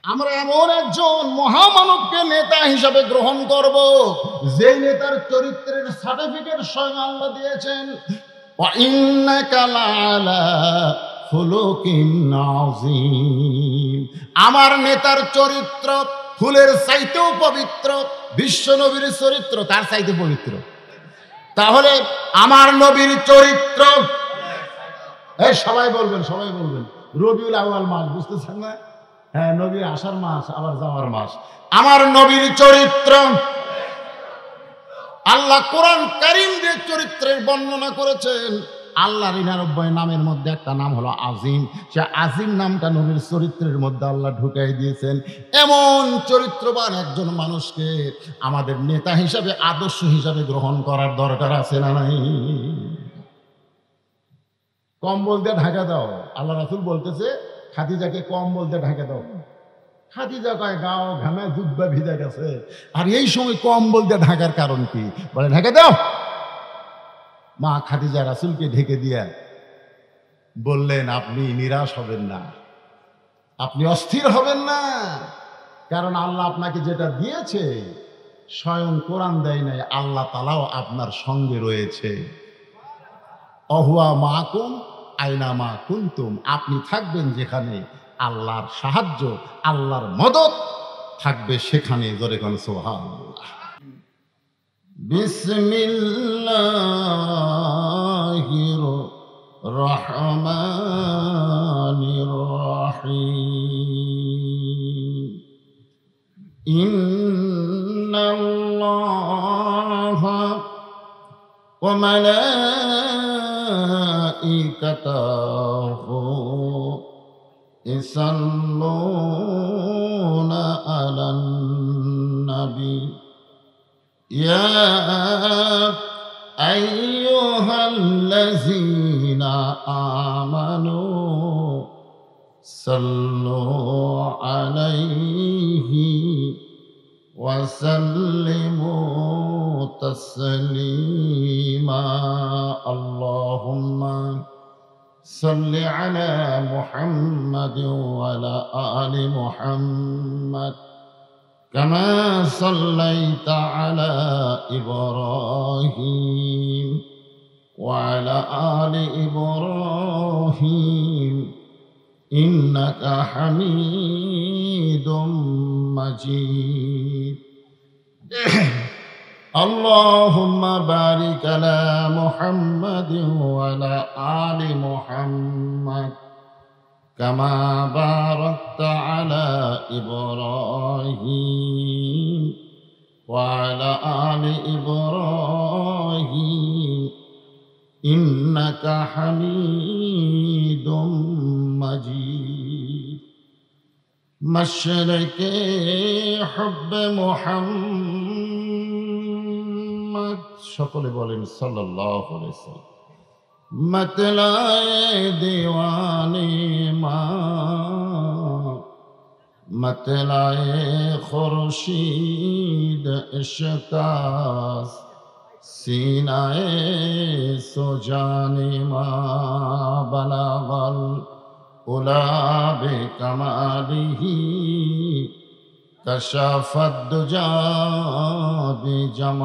আমরা এমন একজন মহামানবকে নেতা হিসাবে গ্রহণ করব, যে নেতার চরিত্রের সার্টিফিকেট স্বয়ং আল্লাহ দিয়েছেন। ওয়া ইন্নাকা লাআলা খুলুকিন আযীম। আমার নেতার চরিত্র ফুলের চাইতেও পবিত্র, বিশ্ব নবীর চরিত্র তার চাইতে পবিত্র। তাহলে আমার নবীর চরিত্র, সবাই বলবেন, সবাই বলবেন, রবিউল আউয়াল মাস বুঝতেছেন না? হ্যাঁ, নবীর আসার মাস আবার যাওয়ার মাস। আমার নবীর চরিত্র আল্লাহ কোরআন কারীম দিয়ে চরিত্রের বর্ণনা করেছেন। আল্লাহর 99 নামের মধ্যে একটা নাম হলো আজিম। সে আজিম নামটা নবীর চরিত্রের মধ্যে আল্লাহ ঢুকাই দিয়েছেন। এমন চরিত্রবান একজন মানুষকে আমাদের নেতা হিসাবে, আদর্শ হিসাবে গ্রহণ করার দরকার আছে না নাই? কম্বল দিয়ে ঢাকা দাও, আল্লাহ রাসূল বলতেছে খাদিজাকে কম্বল দিয়ে ঢাকা দাও। খাদিজা কয় গাও ঘামে জুব্বা ভিজে গেছে, আর এই সময় কম্বল দিয়ে ঢাকার কারণ কি? বলে ঢাকা দাও। মা খাদিজা রাসূলকে ঢেকে দিয়া বললেন, আপনি নিরাশ হবেন না, আপনি অস্থির হবেন না, কারণ আল্লাহ আপনাকে যেটা দিয়েছে স্বয়ং কোরআন দেয় নাই, আল্লাহ তাআলাও আপনার সঙ্গে রয়েছে। অহুয়া মাকুম আইনা মা কুনতুম। আপনি থাকবেন যেখানে, আল্লাহর সাহায্য, আল্লাহর মদত থাকবে সেখানে। জোরে কোন সুবহানাল্লাহ। বিসমিল্লাহির রহমানির রহিম। ইন্নাল্লাহা ওয়া মালাইকাতাহু ইসাল্লুনা আলান নবী ইয়া আইয়ুহাল্লাযীনা আমানু সাল্লু আলাইহি ওয়া সাল্লিমু তাসলিমা। আল্লাহুম্মা সাল্লি আলা মুহাম্মাদ ওয়া আলা আলি মুহাম্মাদ কামা সাল্লাইতা আলা ইব্রাহিম ওয়া আলা আলি ইব্রাহিম ইন্নাকা হামিদুম মাজিদ। আল্লাহুম্মা বারিক আলা মুহাম্মাদিন ওয়া আলা আলি মুহাম্মাদ কামা বারাকতা আলা ইব্রাহিম ওয়া আলা আলি ইব্রাহিম ইন্নাকা হামিদুম মাজিদ। মশরকে হুব্বে মুহাম্মদ, সকলে বলেন সাল্লাল্লাহু আলাইহি ওয়াসাল্লাম। मतलाए दीवाने माँ, मतलाए खुर्शीद इश्क़ास, सीनाए सुजाने माँ बलागल उला बिकमालिही कशफ़त दुजा बिजमालिही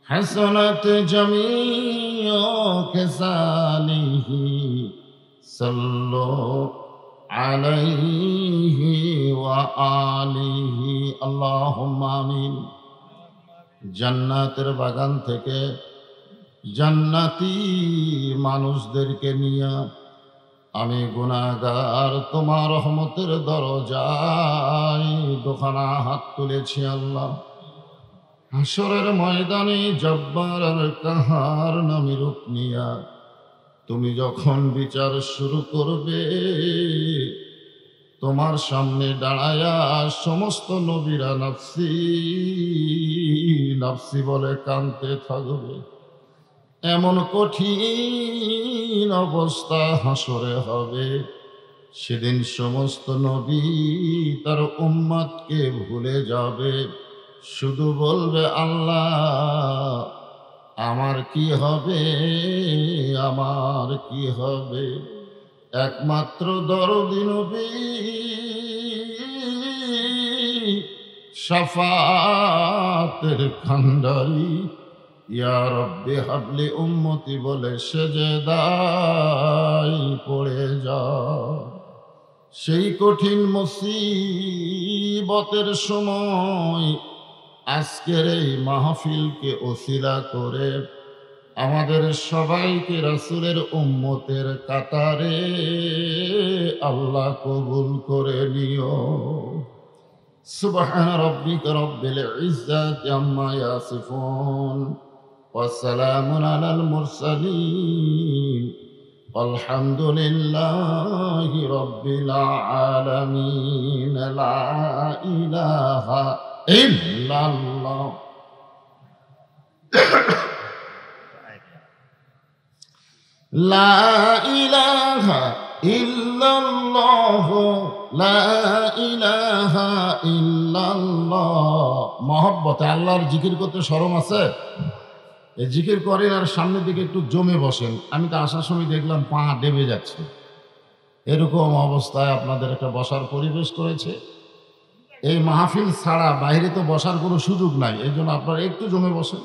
हसनत जमीओ खिसालिही सल्लो अलैहि व आलिहि अल्लाहुम्मा आमीन। জান্নাতের বাগান থেকে জান্নাতি মানুষদেরকে নিয়ে আমি গুনাহগার তোমার রহমতের দরজায় দুখানা হাত তুলেছি। আল্লাহ, হাসরের ময়দানে জব্বার আর কাহার নামে রূপ নিয়া তুমি যখন বিচার শুরু করবে, তোমার সামনে দাঁড়ায়া সমস্ত নবীরা নাফসি নাফসি বলে কাঁদতে থাকবে। এমন কঠিন অবস্থা হাসরে হবে, সেদিন সমস্ত নবী তার উম্মতকে ভুলে যাবে, শুধু বলবে আল্লাহ আমার কি হবে, আমার কি হবে। একমাত্র দরদি নবী শাফাতের খান্ডারি ইয়া রব্বি হাবলি উম্মতি বলে সেজদায় পড়ে যায়। সেই কঠিন মুসিবতের সময় আজকের এই মাহফিলকে ওসিলা করে আমাদের সবাইকে রাসূলের উম্মতের কাতারে আল্লাহ কবুল করে নিও। সুবহান রাব্বিকা রাব্বিল ইজ্জাতি আম্মা ইয়াসিফুন ওয়া সালামুন আলাল মুরসালিন আলহামদুলিল্লাহি রাব্বিল আলামিন। লা ইলাহা ইল্লাল্লাহ লা ইলাহা ইল্লাল্লাহ লা ইলাহা ইল্লাল্লাহ। মহব্বতে আল্লাহর জিকির করতে শরম আছে? এই জিকির করেন আর সামনের দিকে একটু জমে বসেন। আমি তো আসার সময় দেখলাম পা ডেবে যাচ্ছে। এরকম অবস্থায় আপনাদের একটা বসার পরিবেশ করেছে। এই মাহফিল ছাড়া বাইরে তো বসার কোনো সুযোগ নাই, এই জন্য আপনারা একটু জমে বসেন।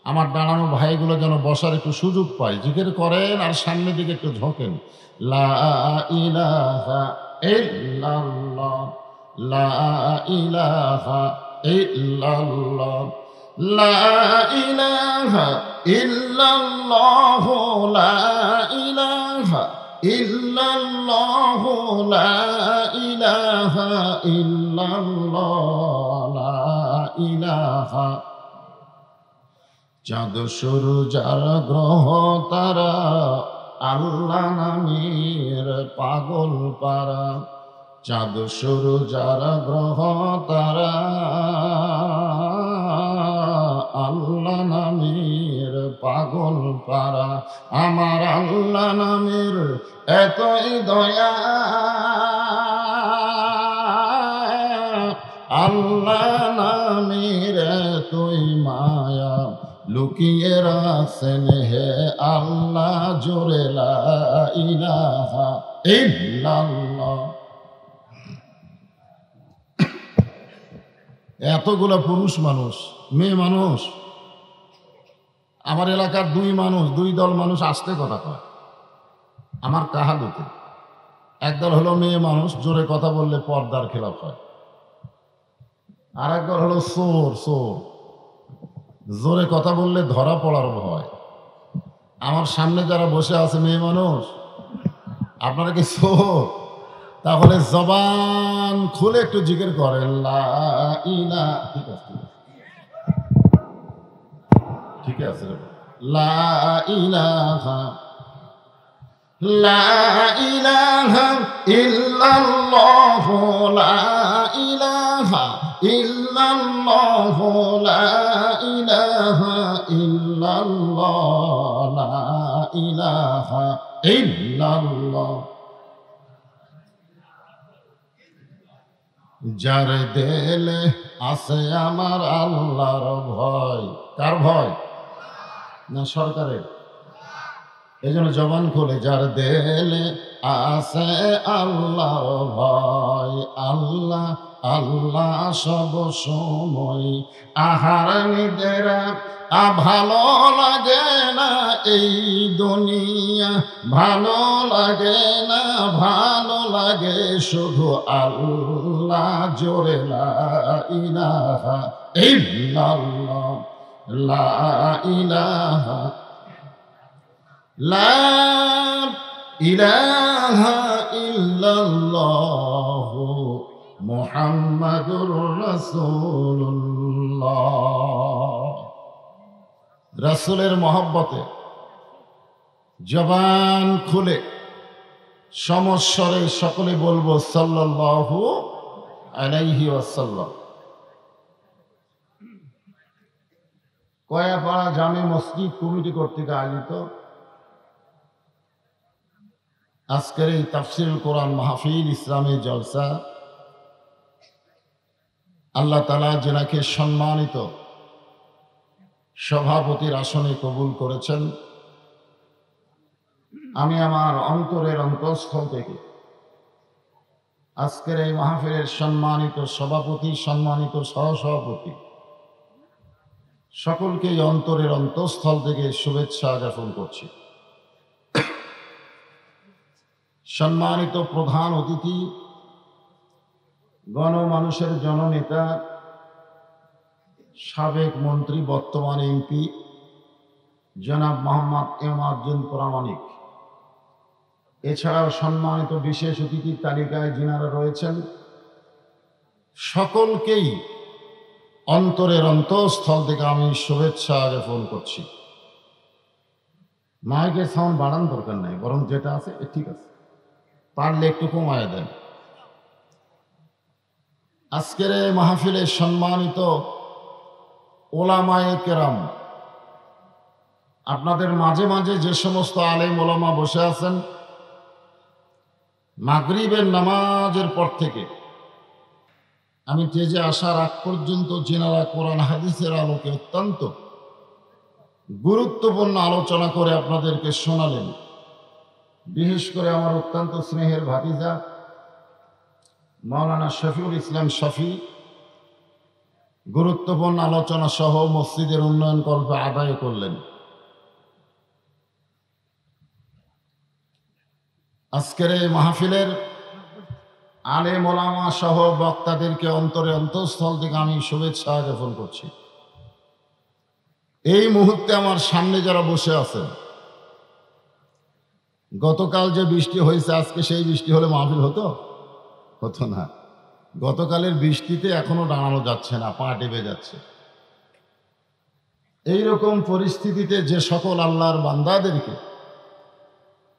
আমার দাঁড়ানো ভাইগুলো যেন বসার একটু সুযোগ পায়। জিকির করেন আর সামনের দিকে একটু ঝোঁকেন। লা ইলাহা ইল্লাল্লাহ লা ইলাহা ইল্লাল্লাহ লা ইলাহা ইল্লাল্লাহ লা ইলাহা ইল্লাল্লাহ লা ইলাহা ইল্লাল্লাহ লা ইলাহা। চাঁদ সূরজ আর গ্রহ তারা আল্লাহ নামের পাগল পারা। চাঁদ সূরজ আর গ্রহ তারা আল্লাহ নামের পাগল পারা। আমার আল্লাহ নামের এতই দয়া, আল্লাহ নামের এতই মায়া, লুকিয়ে রাখছেন হে আল্লাহ জোরে লা ইলাহা ইল্লাল্লাহ। এতগুলো পুরুষ মানুষ, মেয়ে মানুষ, আমার এলাকার দুই দল মানুষ আসতে কথা কয় আমার কাহালুতে। একদল হলো মেয়ে মানুষ, জোরে কথা বললে পর্দার খেলাপ হয়। আর একদল হলো চোর, জোরে কথা বললে ধরা পড়ার ভয়। আমার সামনে যারা বসে আছে মেয়ে মানুষ, আপনারা কি চোর? তাহলে জবান খুলে একটু জিকির করেন লা ইলাহা। ঠিক আছে লা ইলাহা লা ইলাহা ইল্লাল্লাহ লা ইলাহা ইল্লাল্লাহ লা ইলাহা ইল্লাল্লাহ লা ইলাহা ইল্লাল্লাহ। যার দেলে আছে আমার আল্লাহর ভয়। কার ভয়? না সরকারের? এই জন্য জবান খুলে যার দেলে আছে আল্লাহর ভয়। আল্লাহ আল্লাহ সব সময় আহার নিদেরা ভালো লাগে না এই দুনিয়া, ভালো লাগে না, ভালো লাগে শুধু আল্লাহ জোরে লা ইলাহা ইল্লাল্লাহ লা ইলাহা লা ইলাহা ইল্লাল্লাহ মুহাম্মাদুর রাসূলুল্লাহ। রাসূলের মহব্বতে জবান খুলে সমস্বরে সকলে বলবো সাল্লাল্লাহু আলাইহি ওয়াসাল্লাম। কয়াপাড়া জামে মসজিদ কমিটি কর্তৃক আয়োজিত আজকের এই তাফসীরুল কোরআন মাহফিল ইসলামী জলসা, আল্লাহ তাআলা যেনাকে সম্মানিত সভাপতির আসনে কবুল করেছেন, আমি আমার অন্তরের অন্তঃস্থল থেকে আজকের এই মাহফিলের সম্মানিত সভাপতি, সম্মানিত সহসভাপতি, সকলকে অন্তরের অন্তঃস্থল থেকে শুভেচ্ছা জ্ঞাপন করছি। সম্মানিত প্রধান অতিথি, গণমানুষের জননেতা, সাবেক মন্ত্রী, বর্তমান এমপি জনাব মোহাম্মদ এমাজুদ্দিন প্রামাণিক, এছাড়াও সম্মানিত বিশেষ অতিথির তালিকায় যিনারা রয়েছেন, সকলকেই অন্তরের অন্তঃস্থল থেকে আমি শুভেচ্ছা জ্ঞাপন করছি। মাইকের সাউন্ড বাড়ান দরকার নাই, বরং যেটা আছে ঠিক আছে, পারলে একটু কমায় দেন। আজকের এই মাহফিলে সম্মানিত ওলামায়ে কেরাম, আপনাদের মাঝে মাঝে যে সমস্ত আলেম ওলামা বসে আছেন, মাগরিবের নামাজের পর থেকে আমি স্টেজে আসার আগ পর্যন্ত যিনারা কোরআন হাদিসের আলোকে অত্যন্ত গুরুত্বপূর্ণ আলোচনা করে আপনাদেরকে শোনালেন, বিশেষ করে আমার অত্যন্ত স্নেহের ভাতিজা মাওলানা শফিউল ইসলাম শফি গুরুত্বপূর্ণ আলোচনা সহ মসজিদের উন্নয়ন কল্পে আদায় করলেন। আজকের এই মাহফিলের আলেম ওলামা সহ বক্তাদেরকে অন্তরে অন্তঃস্থল থেকে আমি শুভেচ্ছা জ্ঞাপন করছি। এই মুহূর্তে আমার সামনে যারা বসে আছেন, গতকাল যে বৃষ্টি হয়েছে, আজকে সেই বৃষ্টি হলে মাহফিল হতো না। গতকালের বৃষ্টিতে এখনো দাঁড়ানো যাচ্ছে না, পা টেপে যাচ্ছে। এইরকম পরিস্থিতিতে যে সকল আল্লাহর বান্দাদেরকে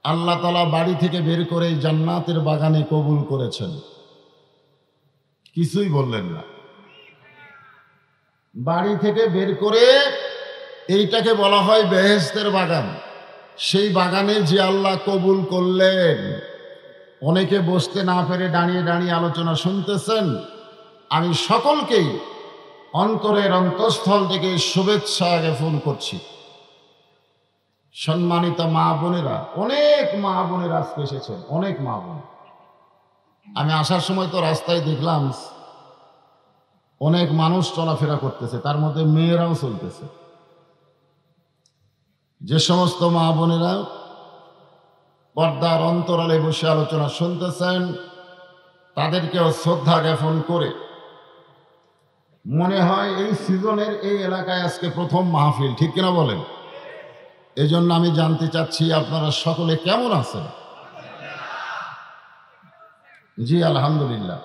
আল্লাহ তাআলা বাড়ি থেকে বের করে জান্নাতের বাগানে কবুল করেছেন, কিছুই বললেন না। বাড়ি থেকে বের করে এইটাকে বলা হয় বেহেশতের বাগান। সেই বাগানে যে আল্লাহ কবুল করলেন, অনেকে বসতে না পেরে দাঁড়িয়ে দাঁড়িয়ে আলোচনা শুনতেছেন, আমি সকলকেই অন্তরের অন্তঃস্থল থেকে শুভেচ্ছা জ্ঞাপন করছি। সম্মানিত মা বোনেরা, অনেক মা বোনেরা আজকে এসেছেন, অনেক মা বোন। আমি আসার সময় তো রাস্তায় দেখলাম অনেক মানুষ চলাফেরা করতেছে, তার মধ্যে মেয়েরাও চলতেছে। যে সমস্ত মা বোনেরা পর্দার অন্তরালে বসে আলোচনা শুনতেছেন, তাদেরকেও শ্রদ্ধা জ্ঞাপন করে মনে হয় এই সিজনের এই এলাকায় আজকে প্রথম মাহফিল, ঠিক কিনা বলেন? এজন্য আমি জানতে চাচ্ছি আপনারা সকলে কেমন আছেন? জি আলহামদুলিল্লাহ,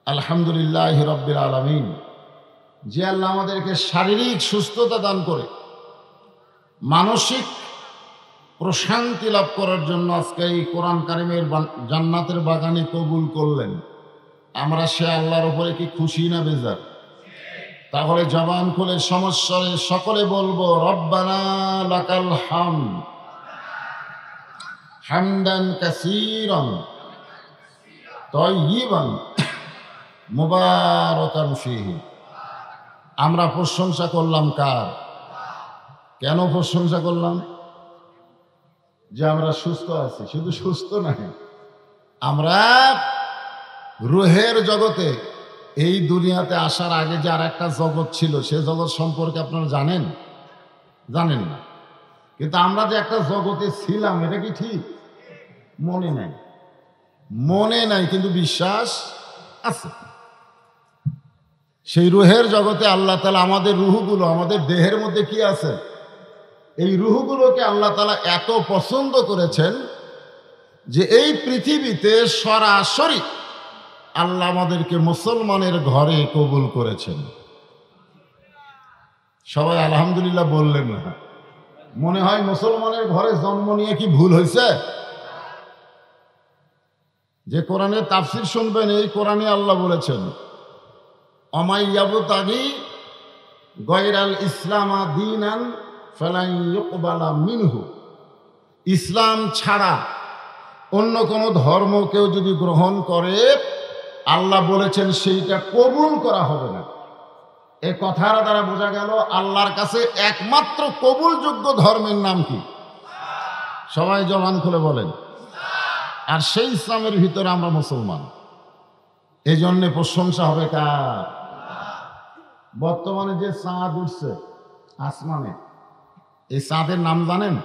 আলহামদুলিল্লাহ রাব্বিল আলামিন। যে আল্লাহ আমাদেরকে শারীরিক সুস্থতা দান করে মানসিক প্রশান্তি লাভ করার জন্য আজকে এই কোরআন কারিমের জান্নাতের বাগানে কবুল করলেন, আমরা সে আল্লাহর উপরে কি খুশি না বেজার? তাহলে জবান খুলে সমস্যারে সকলে বলবো রব্বানা লাকাল হামদ হামদান কাসীরান তাইয়িবান মুবারাকান ফীহি। আমরা প্রশংসা করলাম কার? কেন প্রশংসা করলাম? যে আমরা সুস্থ আছি। শুধু সুস্থ নাই, আমরা রুহের জগতে, এই দুনিয়াতে আসার আগে যে আর একটা জগৎ ছিল, সে জগৎ সম্পর্কে আপনারা জানেন? জানেন না। কিন্তু আমরা যে একটা জগতে ছিলাম, এটা কি ঠিক? মনে নাই, মনে নাই, কিন্তু বিশ্বাস আছে। সেই রুহের জগতে আল্লাহ তাআলা আমাদের রুহগুলো, আমাদের দেহের মধ্যে কি আছে, এই রুহগুলোকে আল্লাহ তাআলা এত পছন্দ করেছেন যে এই পৃথিবীতে সরাসরি আল্লাহ আমাদেরকে মুসলমানের ঘরে কবুল করেছেন। সবাই আলহামদুলিল্লাহ বললেন না? মনে হয় মুসলমানের ঘরে জন্ম নিয়ে কি ভুল হয়েছে? যে কোরআনের তাফসীর শুনবেন, এই কোরআনে আল্লাহ বলেছেন অমাই ইয়াবতাগি গায়রাল ইসলামা দীনান ফালান ইউকবালা মিনহু। ইসলাম ছাড়া অন্য কোনো ধর্ম কেউ যদি গ্রহণ করে, আল্লাহ বলেছেন সেইটা কবুল করা হবে না। এ কথার দ্বারা বোঝা গেল আল্লাহর কাছে একমাত্র কবুলযোগ্য ধর্মের নাম কি? সবাই জবান খুলে বলেন। আর সেই ইসলামের ভিতরে আমরা মুসলমান। এই জন্য প্রশংসা হবে কার? বর্তমানে যে চাঁদ উঠছে আসমানে, এই চাঁদের নাম জানেন?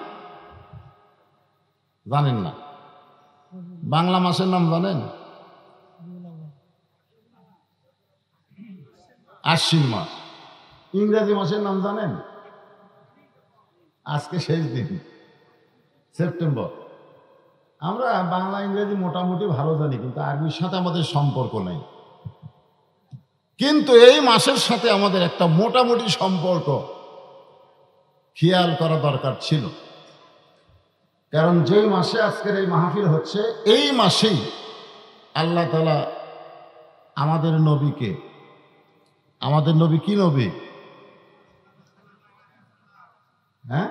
জানেন না? বাংলা মাসের নাম জানেন? আশ্বিন মাস। ইংরেজি মাসের নাম জানেন? আজকে শেষ দিন, সেপ্টেম্বর। আমরা বাংলা ইংরেজি মোটামুটি ভালো জানি, কিন্তু আরবির সাথে আমাদের সম্পর্ক নেই। কিন্তু এই মাসের সাথে আমাদের একটা মোটামুটি সম্পর্ক খেয়াল করা দরকার ছিল। কারণ যেই মাসে আজকের এই মাহফিল হচ্ছে, এই মাসেই আল্লাহ তাআলা আমাদের নবীকে, আমাদের নবী কি নবী? হ্যাঁ,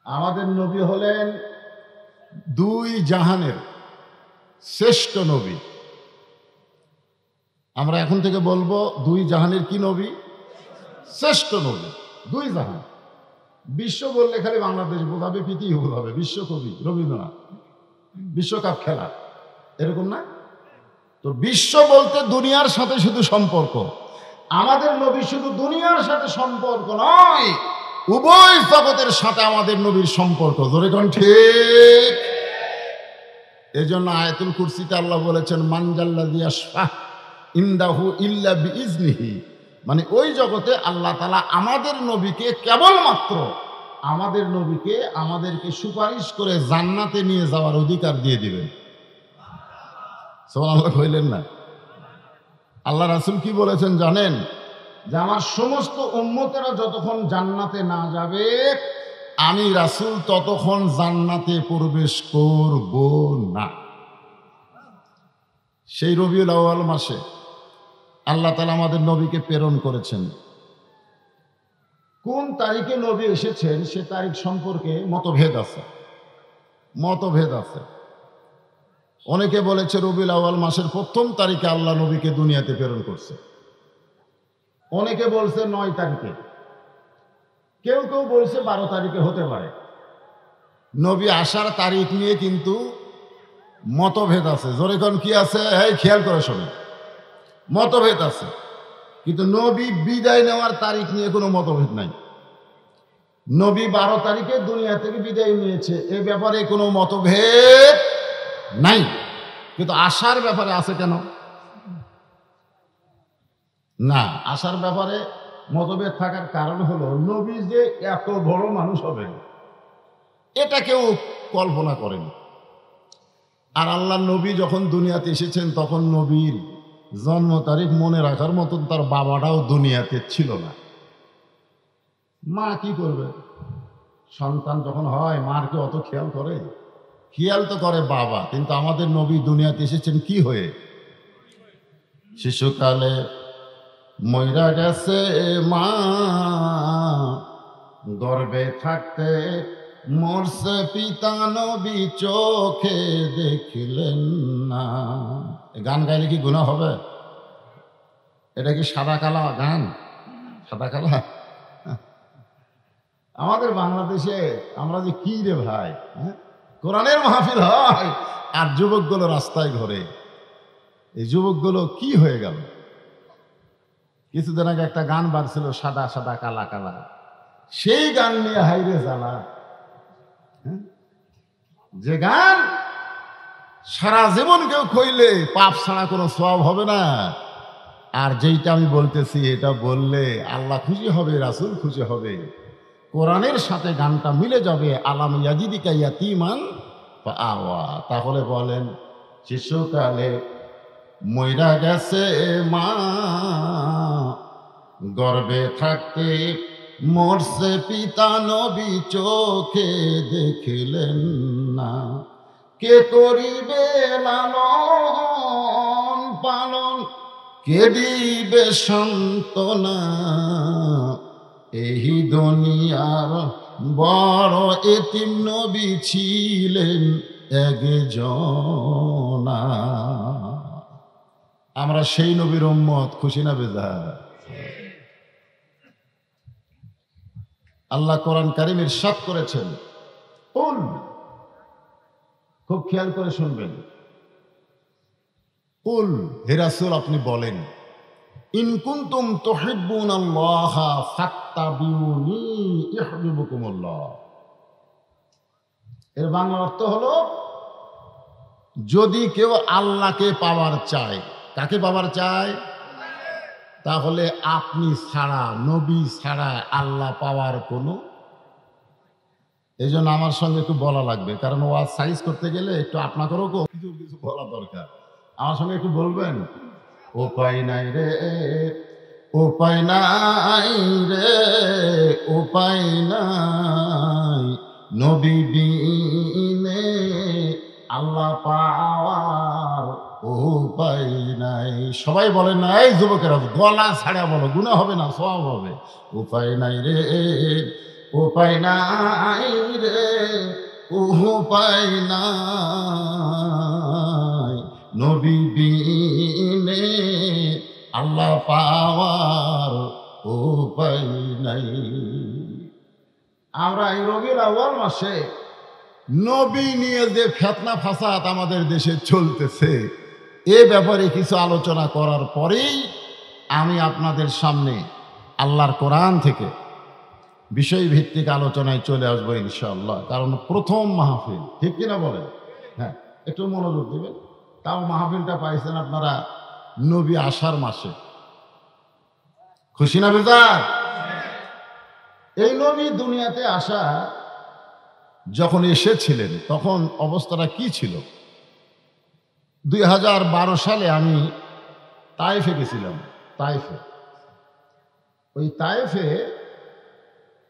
আমাদের নবী হলেন দুই জাহানের শ্রেষ্ঠ নবী। আমরা এখন থেকে বলবো দুই জাহানের কি নবী? শ্রেষ্ঠ নবী। দুই জাহান। বিশ্ব বললে খালি বাংলাদেশ বোঝাবে, পৃথিবী বোঝাবে। বিশ্বকবি রবীন্দ্রনাথ, বিশ্বকাপ খেলা, এরকম না তো? বিশ্ব বলতে দুনিয়ার সাথে শুধু সম্পর্ক। আমাদের নবী শুধু দুনিয়ার সাথে সম্পর্ক নয়, উভয় জগতের সাথে আমাদের নবীর সম্পর্ক। জোরে কোন ঠিক? এই জন্য আয়াতুল কুরসিতে আল্লাহ বলেছেন, মানজাল্লাযী ইয়াশফা ইনদাহু ইল্লা বিইজনিহি। মানে ওই জগতে আল্লাহ তাআলা আমাদের নবীকে, কেবলমাত্র আমাদের নবীকে আমাদেরকে সুপারিশ করে জান্নাতে নিয়ে যাওয়ার অধিকার দিয়ে দিবেন। সুবহানাল্লাহ কইলেন না? আল্লাহ রাসূল কি বলেছেন জানেন? যে আমার সমস্ত উম্মতেরা যতক্ষণ জান্নাতে না যাবে, আমি রাসূল ততক্ষণ জান্নাতে প্রবেশ করব না। সেই রবিউল আউয়াল মাসে আল্লাহ তাআলা আমাদের নবীকে প্রেরণ করেছেন। কোন তারিখে নবী এসেছেন সে তারিখ সম্পর্কে মতভেদ আছে, মতভেদ আছে। অনেকে বলেছে রবিউল আউয়াল মাসের প্রথম তারিখে আল্লাহ নবীকে দুনিয়াতে প্রেরণ করছে। অনেকে বলছে 9 তারিখে, কেউ কেউ বলছে 12 তারিখে হতে পারে। নবী আসার তারিখ নিয়ে কিন্তু মতভেদ আছে। জোরে কোন কি আছে? এই খেয়াল করে শোনেন, মতভেদ আছে। কিন্তু নবী বিদায় নেওয়ার তারিখ নিয়ে কোনো মতভেদ নাই। নবী 12 তারিখে দুনিয়া থেকে বিদায় নিয়েছে, এ ব্যাপারে কোনো মতভেদ নাই। কিন্তু আসার ব্যাপারে আছে কেন? না, আসার ব্যাপারে মতভেদ থাকার কারণ হলো, নবী যে এত বড় মানুষ হবে এটা কেউ কল্পনা করেনি। আর আল্লাহ নবী যখন দুনিয়াতে এসেছেন তখন নবীর জন্ম তারিখ মনে রাখার মতন তার বাবাটাও দুনিয়াতে ছিল না। মা কি করবে? সন্তান যখন হয় মার কে অত খেয়াল করে? খেয়াল তো করে বাবা। কিন্তু আমাদের নবী দুনিয়াতে এসেছেন কি হয়ে? শিশুকালে মইরা গেছে মা, গর্ভে থাকতে মরছে পিতা, নবী চোখে দেখলেন না। গান গাইলে কি গুনাহ হবে? এটা কি সাদা কালা গান? সাদা কালা? আমাদের বাংলাদেশে আমরা যে কি রে ভাই, কোরআনের মাহফিল হয় আর যুবকগুলো রাস্তায় ঘোরে। এই যুবকগুলো কি হয়ে গেল? কিছুদিন আগে একটা গান বাজছিল, সাদা সাদা কালা কালা। সেই গান নিয়ে হাইরে জ্বালা। যে গান সারা জীবন কেউ কইলে পাপ ছাড়া কোনো সওয়াব হবে না। আর যেইটা আমি বলতেছি এটা বললে আল্লাহ খুশি হবে, রাসূল খুশি হবে, কোরআনের সাথে গানটা মিলে যাবে। আলাম ইয়াজিদিকা ইয়াতীমান ফাআওয়া। তাহলে বলেন, শিশুকালে মইরা গেছে মা, গর্ভে থাকতে মরছে পিতা, নবী চোখে দেখলেন না। কে করিবে লালন পালন, কে দিবে সান্ত্বনা, এই দুনিয়ার বড় এতিম নবী ছিলেন একজনা। আমরা সেই নবীর উম্মত, খুশি না বেজার? আল্লাহ কোরআন কারীম ইরশাদ করেছেন, কুল, খুব খেয়াল করে শুনবেন, কুল, হে রাসূল আপনি বলেন, ইন কুনতুম তুহিব্বুনাল্লাহ ফাত্তাবিউনি ইউহিব্বুকুমুল্লাহ। এর বাংলা অর্থ হলো, যদি কেউ আল্লাহকে পাওয়ার চায়, কাকে পাওয়ার চায়? তাহলে আপনি ছাড়া, নবী ছাড়া আল্লাহ পাওয়ার কোনো, এই জন্য আমার সঙ্গে একটু বলা লাগবে, কারণ ওয়াজ সাইজ করতে গেলে একটু আপনাদেরও কিছু কিছু বলা দরকার। আমার সঙ্গে একটু বলবেন, উপায় নাই রে, উপায় নাই রে, উপায় নাই, নবী বিনে আল্লাহ পাওয়ার উপায় নাই। সবাই বলে না, এই যুবকেরা গলা ছাড়া বলো, গুনাহ হবে না, সওয়াব হবে। উপায় নাই রে, উপায় নাই রে, উপায় নাই, নবী বিনে আল্লাহ পাওয়ার উপায় নাই। আমরা এই রবিউল আউয়াল মাসে নবী নিয়ে যে ফিতনা ফাসাদ আমাদের দেশে চলতেছে, এ ব্যাপারে কিছু আলোচনা করার পরেই আমি আপনাদের সামনে আল্লাহর কোরআন থেকে বিষয়ভিত্তিক আলোচনায় চলে আসবো ইনশাআল্লাহ। কারণ প্রথম মাহফিল, ঠিক কিনা বলেন? হ্যাঁ, একটু মনোযোগ দিবেন। তাও মাহফিলটা পাইছেন আপনারা নবী আসার মাসে, খুশি না বেজার? এই নবী দুনিয়াতে আসা যখন এসেছিলেন তখন অবস্থাটা কি ছিল? 2012 সালে আমি তায়েফে গেছিলাম। তায়েফে, ওই তায়েফে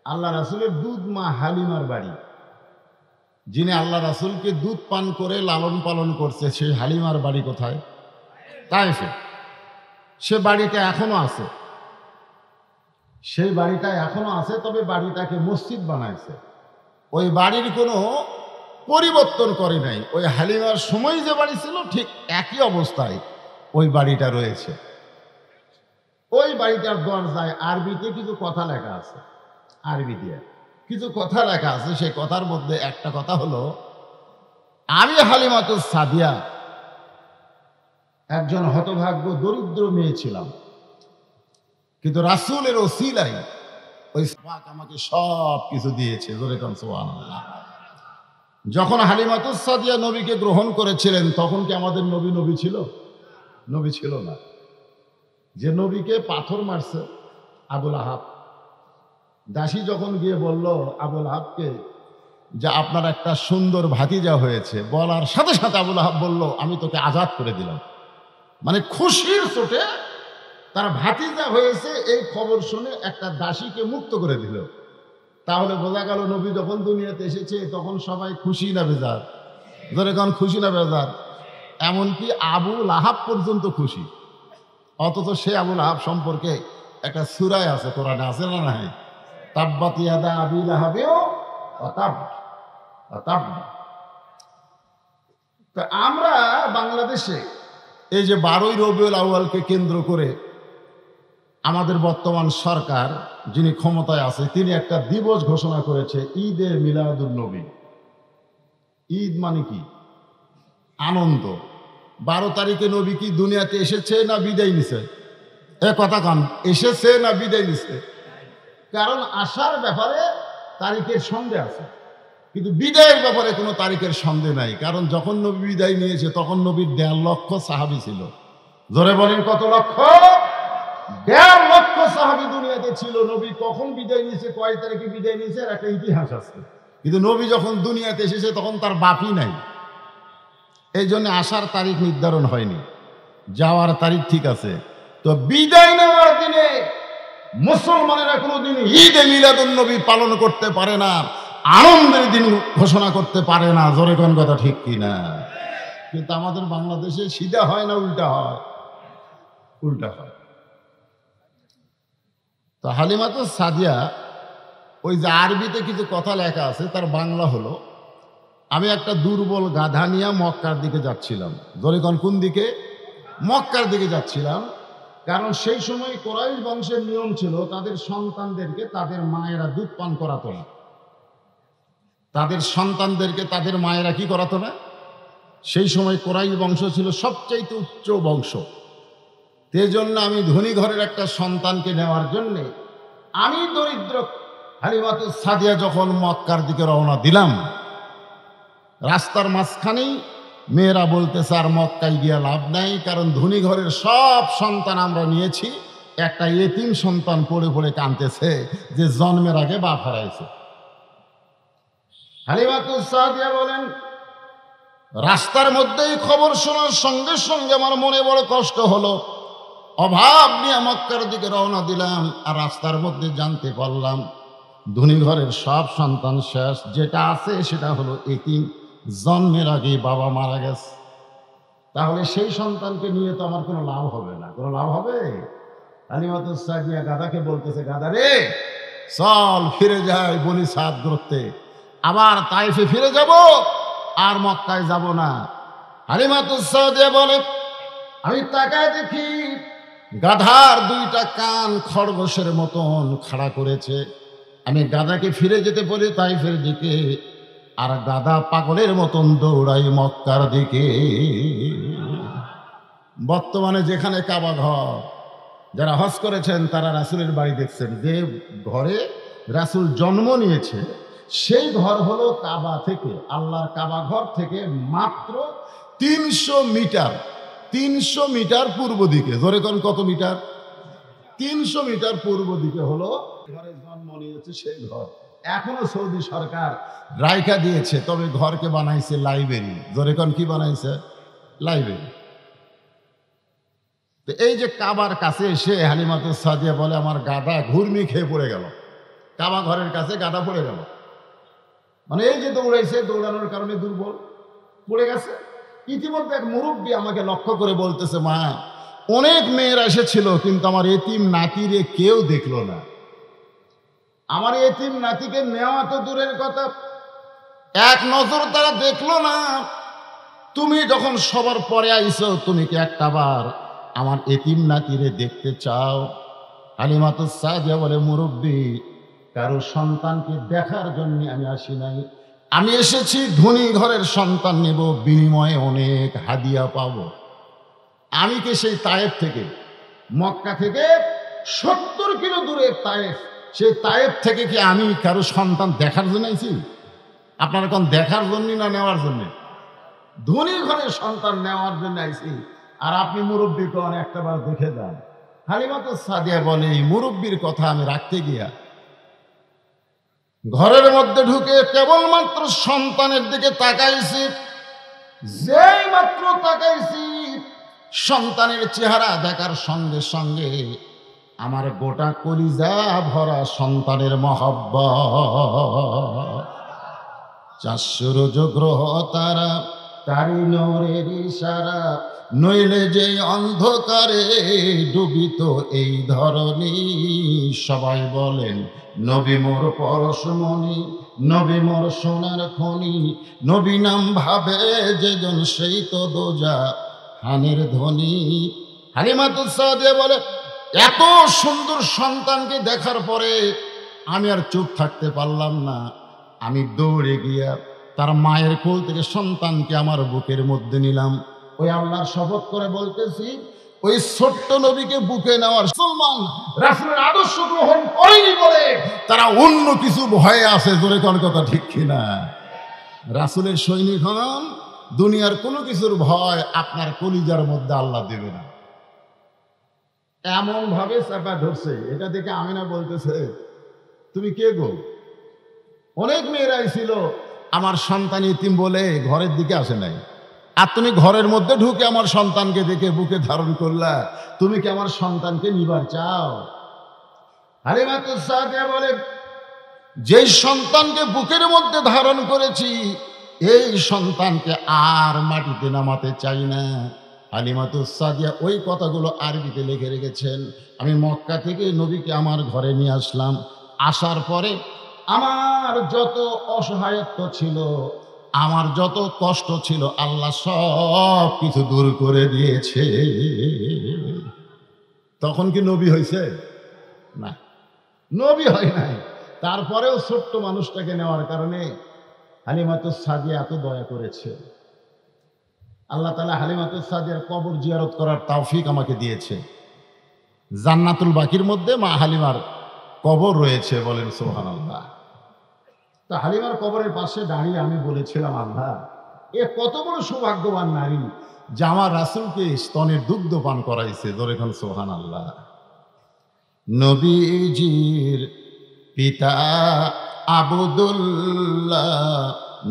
আল্লাহ রাসূলের দুধ মা হালিমার বাড়ি, যিনি আল্লাহ রাসূলকে দুধ পান করে লালন পালন করছে, সেই হালিমার বাড়ি কোথায়? তায়েফে। সে বাড়িটা এখনো আছে, সেই বাড়িটা এখনো আছে, তবে বাড়িটাকে মসজিদ বানাইছে। ওই বাড়ির কোনো পরিবর্তন করে নাই। ওই হালিমার সময় যে বাড়ি ছিল ঠিক একই অবস্থায় ওই বাড়িটা রয়েছে। ওই বাড়িটার দরজায় আরবিতে কিছু কথা লেখা আছে, আরবি দিয়ে কিছু কথা লেখা আছে। সেই কথার মধ্যে একটা কথা হলো, আমি হালিমাতুস সাদিয়া একজন হতভাগ্য দরিদ্র মেয়ে ছিলাম, কিন্তু রাসূলের ওসিলায় ওই পাক আমাকে সব কিছু দিয়েছে। জোরে কোন সুবহানাল্লাহ। যখন হালিমাতুস সাদিয়া নবীকে গ্রহণ করেছিলেন তখন কি আমাদের নবী নবী ছিল? নবী ছিল না। যে নবীকে পাথর মারছে আবুল আহাব, দাসী যখন গিয়ে বলল আবুল আহাবকে যে আপনার একটা সুন্দর ভাতিজা হয়েছে, বলার সাথে সাথে আবুল আহাব বলল আমি তোকে আজাদ করে দিলাম। মানে খুশির চোটে তার ভাতিজা হয়েছে এই খবর শুনে একটা দাসীকে মুক্ত করে দিল। তাহলে বোঝা গেল নবী যখন দুনিয়াতে এসেছে তখন সবাই খুশি না বেজার? যখন খুশি না বেজার? এমনকি আবুল আহাব পর্যন্ত খুশি। অথচ সে আবুল আহাব সম্পর্কে একটা সূরায় আছে, কোরআনে আছে না নাই? তাব্বাত ইয়াদা আবি লাহাবিও ওয়া তাব ওয়া তাব। তো আমরা বাংলাদেশে এই যে 12ই রবিউল আউয়ালকে কেন্দ্র করে আমাদের বর্তমান সরকার যিনি ক্ষমতায় আছে তিনি একটা দিবস ঘোষণা করেছে, ঈদে মিলাদুন নবী। ঈদ মানে কি? আনন্দ। 12 তারিখে নবী কি দুনিয়াতে এসেছে না বিদায় নিছে? এ কথা কান, এসেছে না বিদায় নিছে? কারণ আসার ব্যাপারে তারিখের সন্দেহ আছে, কিন্তু বিদায়ের ব্যাপারে কোনো তারিখের সন্দেহ নাই। কারণ যখন নবী বিদায় নিয়েছে তখন নবীর 1.5 লক্ষ সাহাবী ছিল। জোরে বলেন কত লক্ষ? 1.5 লক্ষ সাহাবী দুনিয়াতে ছিল। নবী কখন বিদায় নিয়েছে, কয় তারিখে বিদায় নিয়েছে এর একটা ইতিহাস আছে। কিন্তু নবী যখন দুনিয়াতে এসেছে তখন তার বাপই নাই, এই জন্য আসার তারিখ নির্ধারণ হয়নি, যাওয়ার তারিখ ঠিক আছে। তো বিদায় নেওয়ার দিনে মুসলমানেরা কোনোদিন ঈদে মিলাদুন নবী পালন করতে পারে না, আনন্দের দিন ঘোষণা করতে পারে না। জোরে কোন কথা ঠিক কিনা? কিন্তু আমাদের বাংলাদেশে সিধা হয় না উল্টা হয়? উল্টা হয়। তো হালিমাতুস সাদিয়া, ওই যে আরবিতে কিছু কথা লেখা আছে তার বাংলা হলো, আমি একটা দুর্বল গাধা নিয়ে মক্কার দিকে যাচ্ছিলাম। জোরে কোন দিকে? মক্কার দিকে যাচ্ছিলাম। কারণ সেই সময় কুরাইশ বংশের নিয়ম ছিল তাদের সন্তানদেরকে তাদের মায়েরা দুধ পান করাতো না। তাদের সন্তানদেরকে তাদের মায়েরা কি করাতো না? সেই সময় কোরাইশ বংশ ছিল সবচাইতে উচ্চ বংশ। জন্য আমি ধনী ঘরের একটা সন্তানকে নেওয়ার জন্যে আমি দরিদ্র হালিমাতুস সাদিয়া যখন মক্কার দিকে রওনা দিলাম, রাস্তার মাঝখানেই মেয়েরা বলতেছে আর মক্কায় গিয়া লাভ নাই, কারণ ধনী ঘরের সব সন্তান আমরা নিয়েছি, একটা এতিম সন্তান পড়ে পড়ে কাঁদতেছে যে জন্মের আগে বাপ হারাইছে। হালিমাতুস সাদিয়া বলেন, রাস্তার মধ্যেই খবর শোনার সঙ্গে সঙ্গে আমার মনে বড় কষ্ট হলো। অভাব নিয়ে মক্কার দিকে রওনা দিলাম, আর রাস্তার মধ্যে জানতে পারলাম ধনী ঘরের সব সন্তান শেষ, যেটা আছে সেটা হলো এতিম, জন্মের আগে বাবা মারা গেছে। তাহলে সেই সন্তানকে নিয়ে তো আমার কোনো লাভ হবে না। কোনো লাভ হবে? হালিমাতুস সাদিয়া গাধাকে বলতেছে, গাধা রে চল ফিরে যাই বনি সাদ গোত্রে, আবার তাইফে ফিরে যাব, আর মক্কায় যাব না। হালিমাতুস সাদিয়া বলে, আমি তাকায় দেখি গাধার দুইটা কান খরগোশের মতন খাড়া করেছে। আমি গাধাকে ফিরে যেতে বলি তাইফের দিকে, আর গাধা পাগলের মতন দৌড়াই মক্কার দিকে। বর্তমানে যেখানে কাবা ঘর, যারা হজ করেছেন তারা রাসূলের বাড়ি দেখছেন, যে ঘরে রাসূল জন্ম নিয়েছে সেই ঘর হলো কাবা থেকে, আল্লাহর কাবা ঘর থেকে মাত্র 300 মিটার, 300 মিটার পূর্ব দিকে। ধরে কোন কত মিটার? 300 মিটার পূর্ব দিকে হলো ঘরে জন্ম নিয়েছে সেই ঘর। এখনো সৌদি সরকার রাইখা দিয়েছে, তবে ঘরকে বানাইছে লাইব্রেরি। ধরে কোন কি বানাইছে? লাইব্রেরি। তো এই যে কাবার কাছে এসে হালিমাতুস সাদিয়া বলে, আমার গাধা ঘুরমি খেয়ে পড়ে গেল, কাবা ঘরের কাছে গাধা পড়ে গেল। মানে এই যে দৌড়াইছে, দৌড়ানোর কারণে দুর্বল পড়ে গেছে। ইতিমধ্যে এক মুরব্বী আমাকে লক্ষ্য করে বলতেছে, মা অনেক মেয়েরা এসেছিল কিন্তু আমার এতিম নাতিরে কেউ দেখলো না। আমার এতিম নাতিকে নেওয়া তো দূরের কথা, এক নজর তারা দেখলো না। তুমি যখন সবার পরে আইছো, তুমি কি একটাবার আমার এতিম নাতিরে দেখতে চাও? হালিমাতুস সাদিয়া বলে, মুরব্বী কারো সন্তানকে দেখার জন্য আমি আসি নাই, আমি এসেছি ধনী ঘরের সন্তান নেব, বিনিময়ে অনেক হাদিয়া পাব। আমি কি সেই তায়েফ থেকে, মক্কা থেকে 70 কিলো দূরে তায়েফ, সেই তায়েফ থেকে কি আমি কারো সন্তান দেখার জন্য আইছি? আপনারা কোন দেখার জন্য না নেওয়ার জন্য? ধনী ঘরের সন্তান নেওয়ার জন্য আইছি। আর আপনি মুরব্বী কোন একটাবার দেখে যান। হালিমাতুস সাদিয়া বলে, এই মুরব্বীর কথা আমি রাখতে গিয়া ঘরের মধ্যে ঢুকে কেবলমাত্র সন্তানের দিকে তাকাইছি। যেই মাত্র তাকাইছি, সন্তানের চেহারা দেখার সঙ্গে সঙ্গে আমার গোটা কলিজা ভরা সন্তানের মহব্বত। 400 গ্রহ তারা, তারি নূরের ইশারা, নইলে যে অন্ধকারে ডুবিত এই ধরনী। সবাই বলেন নবী মোর পরশমণি, নবী মোর সোনার খনি, নবী নাম ভাবে যেজন সেই তো দোজা হানের ধ্বনি। হালিমাতুস সাদিয়া বলে, এত সুন্দর সন্তানকে দেখার পরে আমি আর চুপ থাকতে পারলাম না। আমি দৌড়ে গিয়া তার মায়ের কোল থেকে সন্তানকে আমার বুকের মধ্যে নিলাম। ওই আল্লাহর শপথ করে বলতেছি, ওই ছোট্ট নবীকে বুকে নেওয়ার মুসলমান রাসূলের আদর্শ গ্রহণ করেনি বলে তারা অন্য কিছু ভয়ে আছে। জোরে কোন কথা ঠিক কিনা? রাসূলের সৈনিক হন, দুনিয়ার কোনো কিছুর ভয় আপনার কলিজার মধ্যে আল্লাহ দেবে না। এমন ভাবে চাপা ধরছে, এটা দেখে আমিনা বলতেছে, তুমি কে গো? অনেক মেয়েরাই ছিল আমার সন্তান ইতিম বলে ঘরের দিকে আসে নাই, আর তুমি ঘরের মধ্যে ঢুকে আমার সন্তানকে দেখে বুকে ধারণ করলা, তুমি কি আমার সন্তানকে নিবার চাও? হালিমাতুস সাদিয়া বলে, যেই সন্তানকে বুকের মধ্যে ধারণ করেছি এই সন্তানকে আর মাটিতে নামাতে চাই না। হালিমাতুস সাদিয়া ওই কথাগুলো আরবিতে লিখে রেখেছেন। আমি মক্কা থেকে নবীকে আমার ঘরে নিয়ে আসলাম। আসার পরে আমার যত অসহায়ত্ব ছিল, আমার যত কষ্ট ছিল, আল্লাহ সব কিছু দূর করে দিয়েছে। তখন কি নবী হয়েছে? না, নবী হয় নাই। তারপরেও ছোট্ট মানুষটাকে নেওয়ার কারণে হালিমাতুস সাদিয়া এত দয়া করেছে। আল্লাহ তাআলা হালিমাতুস সাদিয়ার কবর জিয়ারত করার তৌফিক আমাকে দিয়েছে। জান্নাতুল বাকির মধ্যে মা হালিমার কবর রয়েছে, বলেন সুবহানাল্লাহ। তা হালিমার কবরের পাশে দাঁড়িয়ে আমি বলেছিলাম, আল্লাহ, এ কত বড় সৌভাগ্যবান নারী যে আমার রাসূলকে স্তনের দুগ্ধ পান করাইছে। জোরে কোন সুবহানাল্লাহ। নবীজির পিতা আব্দুল্লাহ,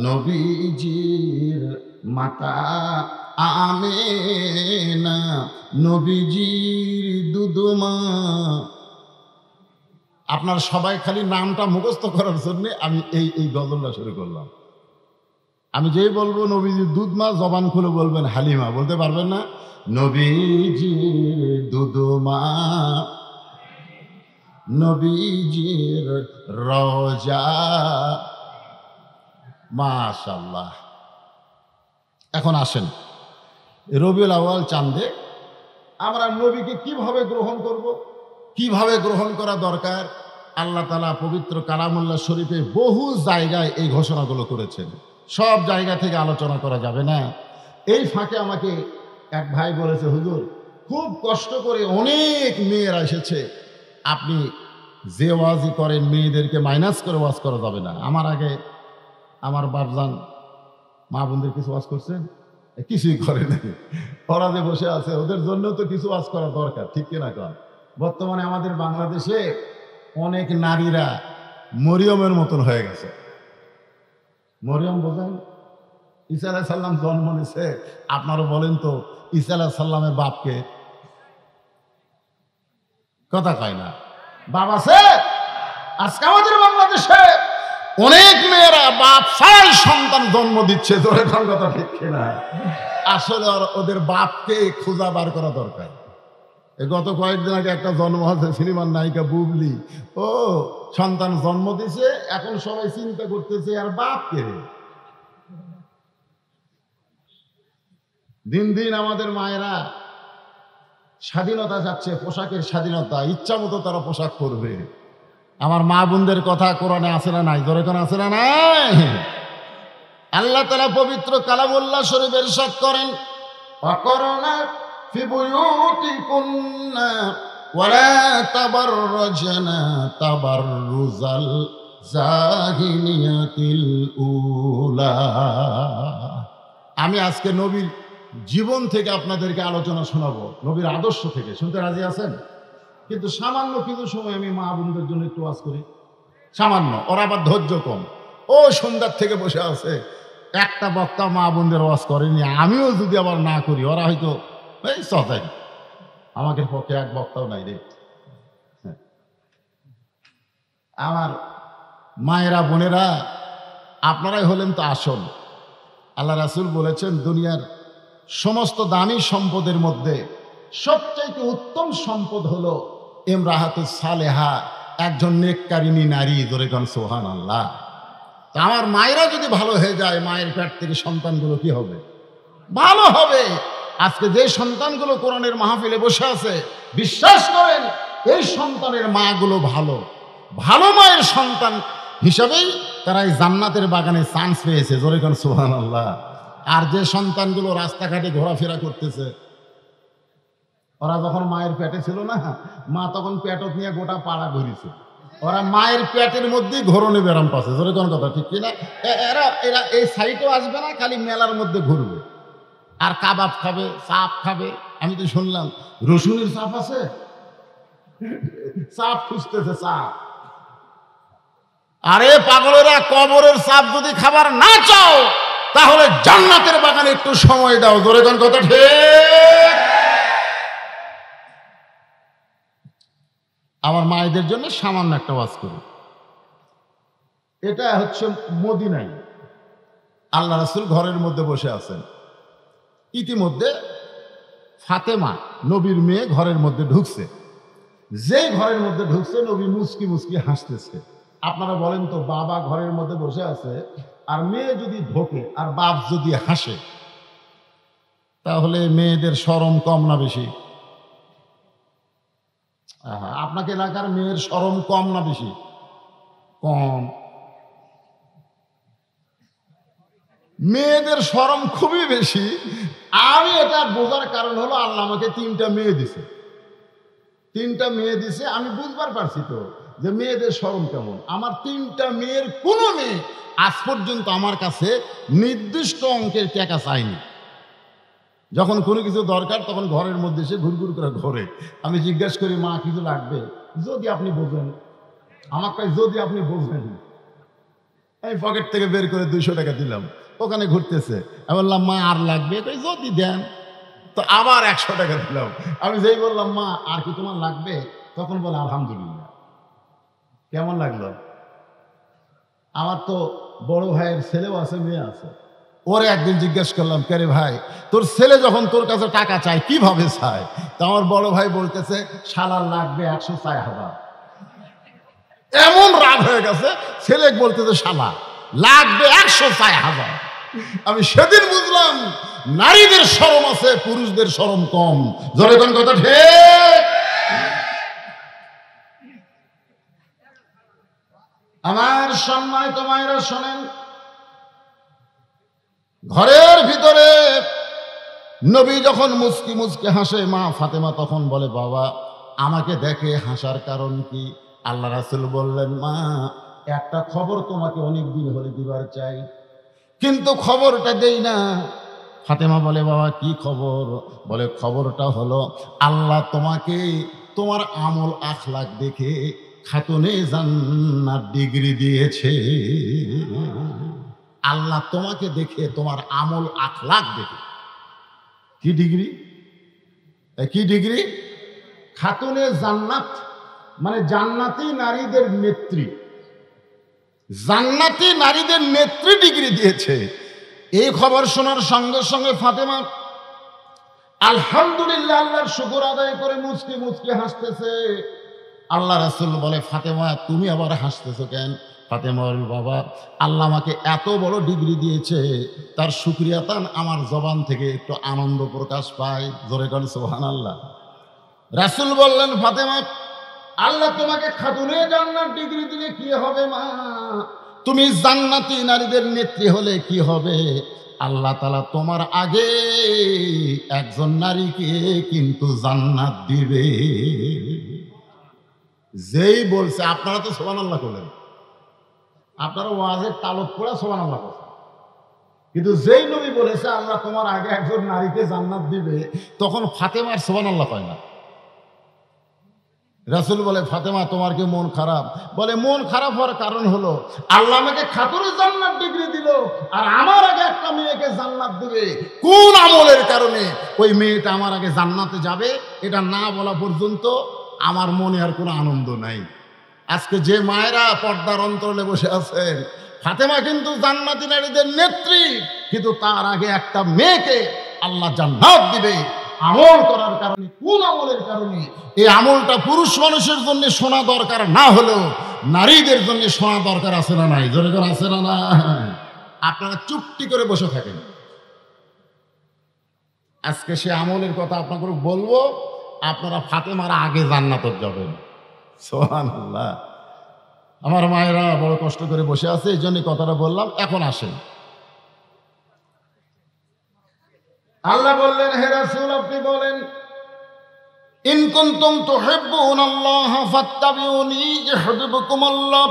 নবীজির মাতা আমেনা, নবীজির দুধমা। আপনার সবাই খালি নামটা মুখস্থ করার জন্য আমি এই গজলটা শুরু করলাম। আমি যেই বলবো নবীজির দুধমা, জবান খুলে বলবেন হালিমা, বলতে পারবেন না? নবীজির দুধমা, নবীজির রওজা। মাশাআল্লাহ। এখন আসেন, রবিউল আউয়াল চাঁদে আমরা নবীকে কিভাবে গ্রহণ করব, কিভাবে গ্রহণ করা দরকার। আল্লাহ তাআলা পবিত্র কালামুল্লাহ শরীফে বহু জায়গায় এই ঘোষণাগুলো করেছেন। সব জায়গা থেকে আলোচনা করা যাবে না। এই ফাঁকে আমাকে এক ভাই বলেছে, হুজুর, খুব কষ্ট করে অনেক মেয়েরা এসেছে, আপনি যে ওয়াজই করেন মেয়েদেরকে মাইনাস করে ওয়াজ করা যাবে না। আমার আগে আমার বাপজান মা বোনদের কিছু ওয়াজ করছেন? কিছুই করে নাই। ওরা যে বসে আছে ওদের জন্য তো কিছু ওয়াজ করা দরকার, ঠিক কিনা কন? বর্তমানে আমাদের বাংলাদেশে অনেক নারীরা মরিয়মের মতন হয়ে গেছে। মরিয়ম বোঝেন? ঈসা আলাইহিস সালাম জন্ম নিছে, আপনারা বলেন তো ঈসা আলাইহিস সালামের বাপকে? কথা কয় না। বাপ আছে? আজকে আমাদের বাংলাদেশে অনেক মেয়েরা বাপ ছাড়াই সন্তান জন্ম দিচ্ছে। তোর কথা ঠিক কিনা? আসলে ওদের বাপকে খোঁজা বার করা দরকার। গত কয়েকদিন আগে একটা জন্ম হয়েছে, সিনেমার নায়িকা বুবলি, ও সন্তান জন্ম দিছে, এখন সবাই চিন্তা করতেছে আর বাপকে। দিন দিন আমাদের মায়েরা স্বাধীনতা যাচ্ছে, পোশাকের স্বাধীনতা, ইচ্ছা মতো তারা পোশাক পরবে। আমার মা বোনদের কথা কোরআনে আছে না নাই? জোরে কোন আছে না নাই? আল্লাহ তাআলা পবিত্র কালামুল্লাহ শরীফে ইরশাদ করেন, ওয়াকরনা ফি বুয়ুতিকুন্না ওয়ালা তাবাররাজনা তাবাররুজাল জাহিলিয়াতিল উলা। আমি আজকে নবীর জীবন থেকে আপনাদেরকে আলোচনা শোনাবো, নবীর আদর্শ থেকে। শুনতে রাজি আছেন? কিন্তু সামান্য কিছু সময় আমি মা বোনদের জন্য একটু ওয়াজ করি, সামান্য। ওরা আবার ধৈর্য কম, ও সন্ধ্যার থেকে বসে আছে, একটা বক্তা মা বোনদের ওয়াজ করেনি। আমিও যদি আবার না করি, ওরা হয়তো এই সজাই, আমাকে পক্ষে এক বক্তাও নাই রে। আমার মায়েরা বোনেরা, আপনারাই হলেন তো আসল। আল্লাহ রাসূল বলেছেন, দুনিয়ার সমস্ত দামি সম্পদের মধ্যে সবচাইতে উত্তম সম্পদ হলো ইমরাহাতুস সালেহা, একজন নেককারিনী নারী। জোরে কোন সুবহানাল্লাহ। তা আমার মায়েরা যদি ভালো হয়ে যায়, মায়ের পেট থেকে সন্তানগুলো কি হবে? ভালো হবে। আজকে যে সন্তানগুলো কোরআনের মাহফিলে বসে আছে, বিশ্বাস করেন এই সন্তানের মাগুলো ভালো, ভালো মায়ের সন্তান হিসাবেই তারা এই জান্নাতের বাগানে চান্স পেয়েছে। জোরে কোন সুবহানাল্লাহ। আর যে সন্তানগুলো রাস্তাঘাটে ঘোরাফেরা করতেছে, ওরা যখন মায়ের পেটে ছিল না, মা তখন পেটত নিয়ে গোটা পাড়া ঘুরিছে। ওরা মায়ের পেটের মধ্যেই ঘোরণে ব্যারাম পাচ্ছে। জোরে কোন কথা ঠিক কিনা? এরা এরা এই সাইডেও আসবে না, খালি মেলার মধ্যে ঘুরবে আর কাবাব খাবে, চাপ খাবে। আমি তো শুনলাম রসুনের চাপ আছে, চাপ খুঁজতেছে চাপ। আরে পাগলেরা, কবরের চাপ যদি খাবার না চাও তাহলে জান্নাতের বাগানে একটু সময় দাও। জোরে কোন কথা ঠিক? আমার মায়েদের জন্য সামান্য একটা ওয়াজ করি। এটা হচ্ছে মদিনায় আল্লাহ রাসূল ঘরের মধ্যে বসে আছেন। ইতিমধ্যে ফাতেমা নবীর মেয়ে ঘরের মধ্যে ঢুকছে। যেই ঘরের মধ্যে ঢুকছে, নবী মুস্কি মুস্কি হাসতেছে। আপনারা বলেন তো, বাবা ঘরের মধ্যে বসে আছে আর মেয়ে যদি ঢোকে আর বাপ যদি হাসে, তাহলে মেয়েদের শরম কম না বেশি? আপনাকে এলাকার মেয়ের শরম কম না বেশি? কম। মেয়েদের শরম খুবই বেশি। আমি এটা বোঝার কারণ হলো আল্লাহ আমাকে 3টা মেয়ে দিছে, 3টা মেয়ে দিছে। আমি বুঝবার পারছি তো যে মেয়েদের শরম কেমন। আমার 3টা মেয়ের কোনো মেয়ে আজ পর্যন্ত আমার কাছে নির্দিষ্ট অঙ্কের টাকা চায়নি। যখন কোনো কিছু দরকার তখন ঘরের মধ্যে এসে ঘুরঘুর করে ঘরে। আমি জিজ্ঞাসা করি, মা কিছু লাগবে? যদি আপনি বোঝেন। আমার কাছে যদি আপনি বোঝেন। আমি পকেট থেকে বের করে 200 টাকা দিলাম, ওখানে ঘুরতেছে। আমি বললাম, মা আর লাগবে? যদি দেন। তো আবার 100 টাকা দিলাম। আমি যেই বললাম, মা আর কি তোমার লাগবে, তখন বলে আলহামদুলিল্লাহ। কেমন লাগলো? আমার তো বড় ভাইয়ের ছেলেও আছে, মেয়ে আছে। ওরে একদিন জিজ্ঞেস করলাম, কে ভাই, তোর ছেলে যখন তোর কাছে টাকা চায় কিভাবে চায়? তা আমার বড় ভাই বলতেছে, শালার লাগবে 106,000। এমন রাগ হয়ে গেছে, ছেলে বলতেছে শালা লাগবে 106,000। আমি সেদিন বুঝলাম নারীদের শরম আছে, পুরুষদের শরম কম। জোরে কোন কথা ঠিক? আমার সম্মানিত মায়েরা শোনেন, ঘরের ভিতরে নবী যখন মুচকি মুচকি হাসে, মা ফাতেমা তখন বলে, বাবা আমাকে দেখে হাসার কারণ কি? আল্লাহ রাসূল বললেন, মা একটা খবর তোমাকে অনেক দিন হলে দিবার চাই, কিন্তু খবরটা দেই না। ফাতেমা বলে, বাবা কি খবর? বলে, খবরটা হলো আল্লাহ তোমাকে তোমার আমল আখলাক দেখে খাতুনে জান্নাত ডিগ্রি দিয়েছে। আল্লাহ তোমাকে দেখে তোমার আমল আখলাক দেখে কি ডিগ্রি? কি ডিগ্রি? খাতুনে জান্নাত, মানে জান্নাতি নারীদের নেত্রী, জান্নাতি নারীদের নেত্রী ডিগ্রি দিয়েছে। এই খবর শোনার সঙ্গে সঙ্গে ফাতেমা আলহামদুলিল্লাহ আল্লাহর শুকর আদায় করে মুচকি মুচকি হাসতেছে। আল্লাহ রাসূল বলে, ফাতেমা তুমি আবার হাসতেছো কেন? ফাতেমা বলে, বাবা আল্লাহ আমাকে এত বড় ডিগ্রি দিয়েছে, তার শুকরিয়া তান আমার জবান থেকে একটু আনন্দ প্রকাশ পায়। জোরে কোন সুবহানাল্লাহ। রাসূল বললেন, ফাতেমা আল্লাহ তোমাকে খাতুনে জান্নাত ডিগ্রি দিলে কি হবে মা? তুমি জান্নাতি নারীদের নেত্রী হলে কি হবে? আল্লাহ তাআলা তোমার আগে একজন নারীকে কিন্তু জান্নাত দিবে। যেই বলছে, আপনারা তো সুবহানাল্লাহ করলেন, আপনারা ওয়াজের তালত পড়া সুবহানাল্লাহ করছেন, কিন্তু যেই নবী বলেছে আল্লাহ তোমার আগে একজন নারীকে জান্নাত দিবে, তখন ফাতেমার সুবহানাল্লাহ হয় না। রাসূল বলে, ফাতেমা তোমার কি মন খারাপ? বলে, মন খারাপ হওয়ার কারণ হলো আল্লাহ আমাকে খাতুনে জান্নাত ডিগ্রি দিল, আর আমার আগে একটা মেয়েকে জান্নাত দিবে। কোন আমলের কারণে ওই মেয়েটা আমার আগে জান্নাতে যাবে, এটা না বলা পর্যন্ত আমার মনে আর কোনো আনন্দ নাই। আজকে যে মায়েরা পর্দার অন্তরালে বসে আছেন, ফাতেমা কিন্তু জান্নাতি নারীদের নেত্রী, কিন্তু তার আগে একটা মেয়েকে আল্লাহ জান্নাত দিবে। আমল করার কারণে, কোন আমলের কারণে? এই আমলটা পুরুষ মানুষের জন্য শোনা দরকার না হলেও নারীদের জন্য শোনা দরকার আছে না নাই? জোরে করে আছে না না? আপনারা চুপটি করে বসে থাকেন। আজকে সে আমলের কথা আপনাকে বলবো, আপনারা ফাতেমার আগে জান্নাতে যাবেন। সুবহানাল্লাহ। আমার মায়েরা বড় কষ্ট করে বসে আছে, এই জন্য কথাটা বললাম। এখন আসেন, আল্লাহ বললেন, হে রাসূল আপনি বলেন, ইন কুনতুম তুহিব্বুনাল্লাহ ফাত্তাবিউনি ইউহিব্বুকুমুল্লাহ।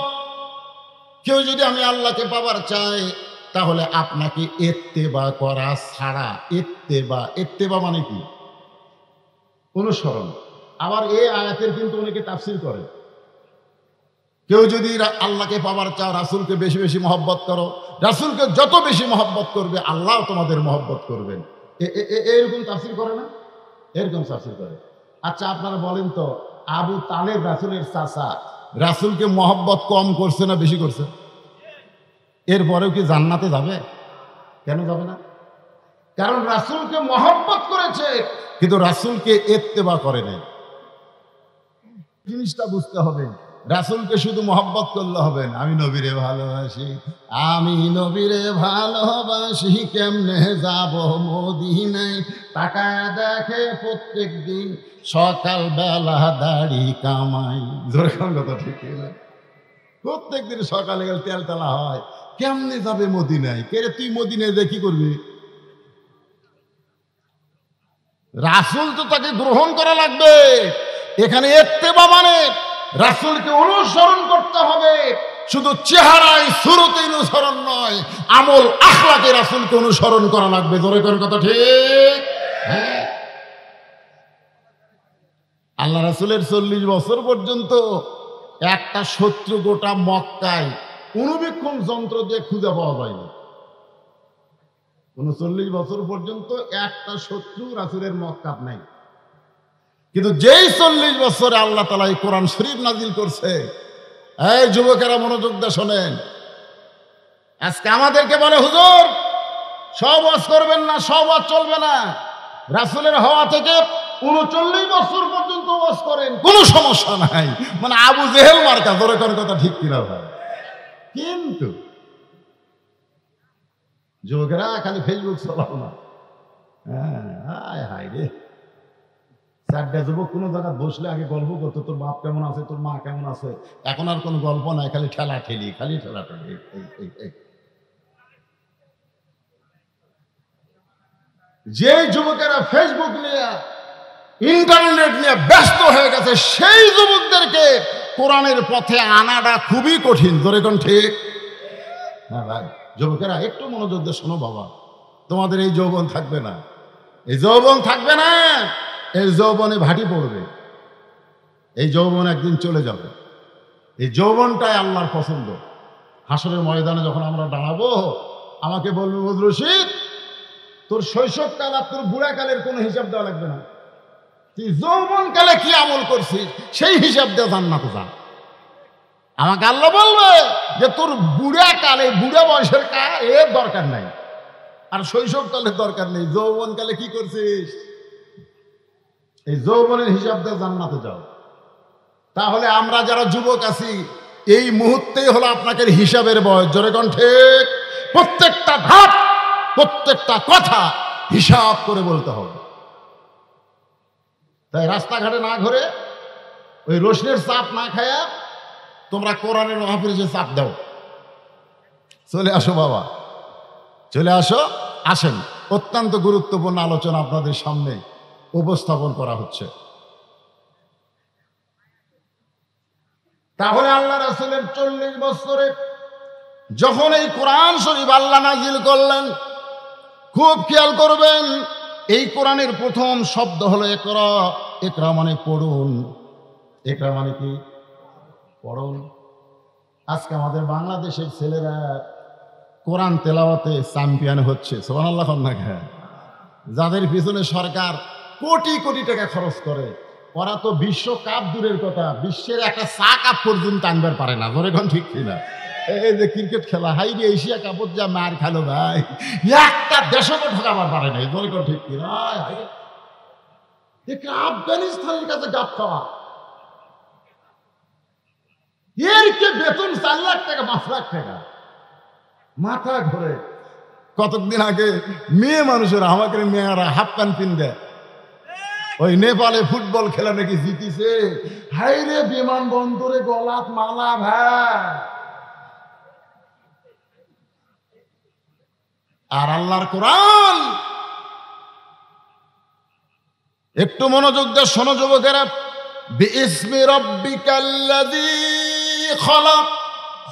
কেউ যদি আমি আল্লাহকে পাবার চায়, তাহলে আপনাকে ইত্তেবা করা ছাড়া, ইত্তেবা মানে কি? অনুসরণ। আবার এই আয়াতের কিন্তু অনেকে তাফসীর করে, কেউ যদি আল্লাহকে পাবার চাও, রাসূলকে বেশি বেশি মহব্বত করো, রাসূলকে যত বেশি মহব্বত করবে আল্লাহ তোমাদের মহব্বত করবেন। এরকম তাফসীর করে না? এরকম তাফসীর করে। আচ্ছা আপনারা বলেন তো, আবু তালেব রাসূলের চাচা, রাসূলকে মহব্বত কম করছে না বেশি করছে? এরপরেও কি জান্নাতে যাবে? কেন যাবে না? কারণ রাসূলকে মহব্বত করেছে, কিন্তু রাসূলকে ইত্তেবা করে নাই। জিনিসটা বুঝতে হবে, রাসূলকে শুধু মহব্বত করলে হবে না। আমি নবীরে ভালোবাসি, আমি নবীরে ভালোবাসি, কেমনে যাব মদিনায়, তাকায় দেখে প্রত্যেক দিন সকাল বেলা দাড়ি কামাই। জোরে কথা ঠিক না? প্রত্যেক দিন সকালে গেলে তেল তেলা হয়, কেমনে যাবে মদিনায়? কে রে তুই মদিনায় দেখি করবি? রাসূল তো তাকে গ্রহণ করা লাগবে। এখানে ইত্তেবা মানে রাসূলকে অনুসরণ করতে হবে, শুধু চেহারায় সুরতে অনুসরণ নয়, আমল আখলাকে রাসূলকে অনুসরণ করা লাগবে। জোরে করে কথা ঠিক? হ্যাঁ। আল্লাহ রাসূলের 40 বছর পর্যন্ত একটা শত্রু গোটা মক্কায় অনুবীক্ষণ যন্ত্র দিয়ে খুঁজে পাওয়া যায়নি। 39 বছর পর্যন্ত একটা শত্রু রাসূলের মক্কাত নাই। কিন্তু যেই 40 বছরে আল্লাহ তাআলা এই কোরআন শরীফ নাজিল করছে, এই যুবকেরা মনোযোগ দিয়ে শোনেন। আজকে আমাদেরকে বলে হুজুর সব ওয়াজ করবেন না, সব ওয়াজ চলবে না। রাসূলের হওয়া থেকে 39 বছর পর্যন্ত ওয়াজ করেন, কোনো সমস্যা নাই। মানে আবু জেহেল মার্কা। জোরে করে কথা ঠিক কিনা ভাই? কিন্তু যুবকেরা খালি ফেসবুক চালাও না। হ্যাঁ হায় রে, চারটা যুবক কোনো জায়গায় বসলে আগে গল্প করতো, তোর বাপ কেমন আছে, তোর মা কেমন আছে। এখন আর কোনো গল্প নাই, খালি ঠেলা ঠেলি, খালি ঠেলা ঠেলি। যে যুবকেরা ফেসবুক নিয়ে ইন্টারনেট নিয়ে ব্যস্ত হয়ে গেছে, সেই যুবকদেরকে কোরআনের পথে আনাটা খুবই কঠিন। ধরে কোন ঠিক? হ্যাঁ ভাই, যুবকেরা একটু মনোযোগ দিয়ে শোনো বাবা। তোমাদের এই যৌবন থাকবে না, এই যৌবন থাকবে না, এই যৌবনে ভাটি পড়বে। এই যৌবন একদিন চলে যাবে। এই যৌবনটাই আল্লাহর পছন্দ। হাসরের ময়দানে যখন আমরা দাঁড়াবো, আমাকে বলবে বদরুল রশিদ, তোর শৈশবকাল আর তোর বুড়াকালের কোনো হিসাব দেওয়া লাগবে না। তুই যৌবনকালে কি আমল করছিস সেই হিসাব দিয়ে জান্নাতে যা। আমাকে আল্লাহ বলবে যে তোর বুড়াকালে, বুড়া বয়সের এর দরকার নাই, আর শৈশবকালের দরকার নেই। যৌবনকালে কি করছিস, এই যৌবনের হিসাব দিয়ে জান্নাতে যাও। তাহলে আমরা যারা যুবক আছি, এই মুহূর্তেই হলো আপনাকে হিসাবের বয়স। জোরে কোন ঠিক? প্রত্যেকটা ধাপ, প্রত্যেকটা কথা হিসাব করে বলতে হবে। তাই রাস্তাঘাটে না ঘুরে, ওই রোশনের চাপ না খায়া তোমরা কোরআনের মাহফিলে চাপ দাও। চলে আসো বাবা, চলে আসো। আসেন, অত্যন্ত গুরুত্বপূর্ণ আলোচনা আপনাদের সামনে উপস্থাপন করা হচ্ছে। তাহলে আল্লাহ রাসূলের 40 বছরে যখন এই কোরআন শরীফ আল্লাহ নাজিল করলেন, খুব খেয়াল করবেন, এই কোরআনের প্রথম শব্দ হলো ইকরা। ইকরা মানে পড়ুন। ইকরা মানে কি? পড়ুন। আজকে আমাদের বাংলাদেশের ছেলেরা কোরআন তেলাওয়াতে চ্যাম্পিয়ন হচ্ছে। সুবহানাল্লাহ। যাদের পিছনে সরকার কোটি কোটি টাকা খরচ করে, ওরা তো বিশ্বকাপ দূরের কথা, বিশ্বের একটা চা কাপ পর্যন্ত আনবার পারে না। ধরে কোন ঠিক কিনা? এই যে ক্রিকেট খেলা, হাইরে এশিয়া কাপত যা মার খেলো ভাই, একটা দেশকে ঠকাবার পারে নাই। ধরে কোন ঠিক কিনা? আফগানিস্তানের কাছে গাপ খাওয়া, এর কে বেতন 4 লাখ টাকা, 5 লাখ টাকা, মাথা ঘুরে। কতদিন আগে মেয়ে মানুষেরা, আমাকে মেয়েরা হাফ প্যান্ট পিন দেয়, ওই নেপালে ফুটবল খেলা নাকি জিতিছে। হাইরে বিমানবন্দরে গলাত মালা ভাই। আর আল্লাহর কোরআন, একটু মনোযোগ দিয়ে শোনো যুবকেরা। বিইসমি রাব্বিকাল্লাযী খালাক,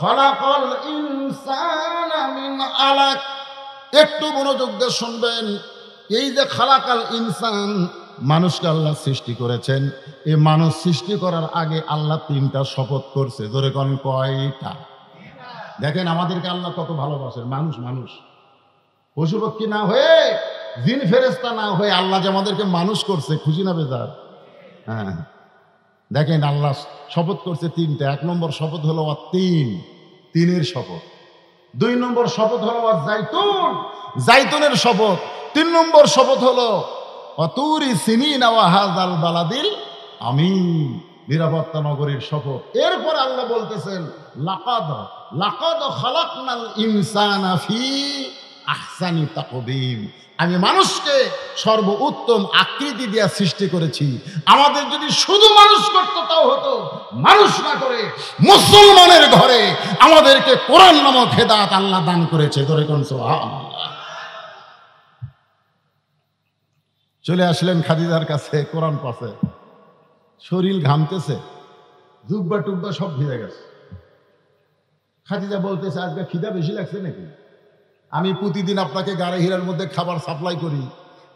খালাকাল ইনসানা মিন আলাক। একটু মনোযোগ দিয়ে শুনবেন। এই যে খালাকাল ইনসান, মানুষকে আল্লাহ সৃষ্টি করেছেন। এই মানুষ সৃষ্টি করার আগে আল্লাহ 3টা শপথ করছে। ধরে কোন কয়টা? দেখেন আমাদেরকে আল্লাহ কত ভালোবাসেন। মানুষ মানুষ পশু পক্ষী না হয়ে, জিন ফেরেশতা না হয়ে আল্লাহ যে আমাদেরকে মানুষ করছে, খুশি না বেজার? হ্যাঁ, দেখেন আল্লাহ শপথ করছে 3টা। 1 নম্বর শপথ হলো তিনের শপথ। 2 নম্বর শপথ হলো জাইতুন, জাইতুনের শপথ। 3 নম্বর শপথ হলো অতুরি সিনিনা ওয়া হাযাল বালাদিল আমিন, নিরাপত্তা নগরীর শপথ। এরপর আল্লাহ বলতেছেন লাকাদ খালাকনাল ইনসানা ফি আহসানি তাকবীম। আমি মানুষকে সর্বোত্তম আকৃতি দিয়ে সৃষ্টি করেছি। আমাদের যদি শুধু মানুষ করতো তাও হতো, মানুষ না করে মুসলমানের ঘরে আমাদেরকে কোরআন নামক হেদায়েত আল্লাহ দান করেছে। ধরে কোন সুবহানাল্লাহ। চলে আসলেন খাদিজার কাছে, কোরআন পাশে, শরীর ঘামতেছে, জুব্বা টুব্বা সব ভিজে গেছে। খাদিজা বলতেছে, আজকে খিদা বেশি লাগছে নাকি? আমি প্রতিদিন আপনাকে গাড়ি হীরার মধ্যে খাবার সাপ্লাই করি,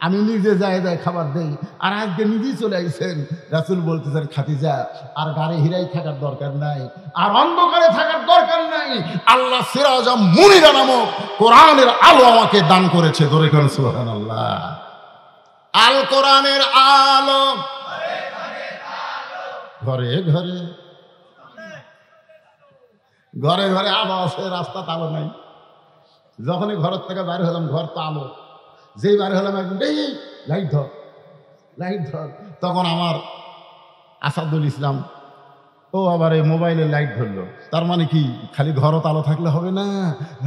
আমি নিজে যায় খাবার দেই, আর আজকে নিজেই চলে আইছেন। রাসূল বলতেছেন, খাদিজা আর গাড়ি হীরাই থাকার দরকার নাই, আর অন্ধকারে থাকার দরকার নাই। আল্লাহ সিরাজা মুনিরা নামক কোরআনের আলো আমাকে দান করেছে। ধরে কোন সুবহানাল্লাহ। আল কোরআনের আলো ঘরে ঘরে, ঘরে ঘরে আলো আছে, রাস্তা আলো নাই। যখনই ঘরের থেকে বাইরে হলাম, ঘর তো আলো, যেই বাইরে হলাম একদম এই লাইট ধর, লাইট ধর। তখন আমার আসাদুল ইসলাম ও আবার এই মোবাইলের লাইট ধরলো। তার মানে কি খালি ঘরত আলো থাকলে হবে না,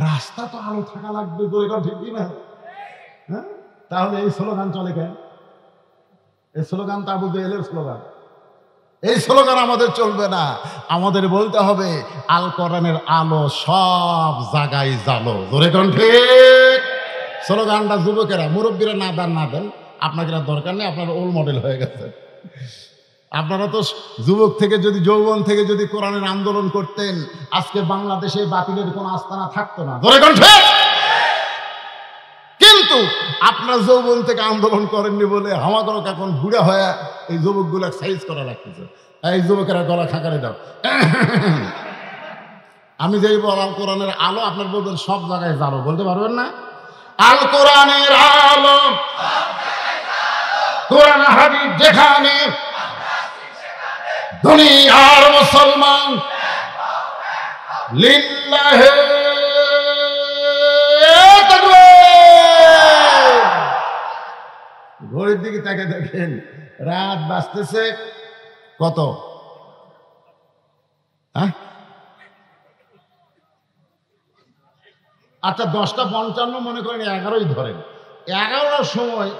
রাস্তা তো আলো থাকা লাগবে। ঠিক কি না? হ্যাঁ, তাহলে এই স্লোগান চলে কেন? এই স্লোগান তো আবু জেহেলের স্লোগান। এই স্লোগান আমাদের চলবে না। আমাদের বলতে হবে আল কোরআনের আলো সব জায়গায় জালো। জোরে কোন ঠিক? স্লোগানটা যুবকেরা, মুরব্বীরা না দেন, আপনাকে দরকার নেই, আপনার ওল্ড মডেল হয়ে গেছে। আপনারা তো যুবক থেকে যদি, যৌবন থেকে যদি কোরআনের আন্দোলন করতেন, আজকে বাংলাদেশে বাতিলের কোনো আস্তানা থাকতো না। জোরে কোন ঠিক? কিন্তু আপনার যৌবন থেকে আন্দোলন করেননি বলে আমাদের এখন বুড়া হয়ে এই যুবকগুলো সাইজ করা লাগতেছে। এই যুবকেরা গলা খাকারে দাও। আমি যেই বল আল কোরআনের আলো, আপনার বলবেন সব জায়গায় জালো, বলতে পারবেন না? আল কোরআনের আলো, কোরআন হাদিস যেখানে, দুনিয়ার মুসলমান লিল্লাহে ঘড়ির দিকে তাকে দেখেন, রাত বাজতেছে কত? আচ্ছা 10:55 মনে করেন, 11ই ধরেন। 11টার সময়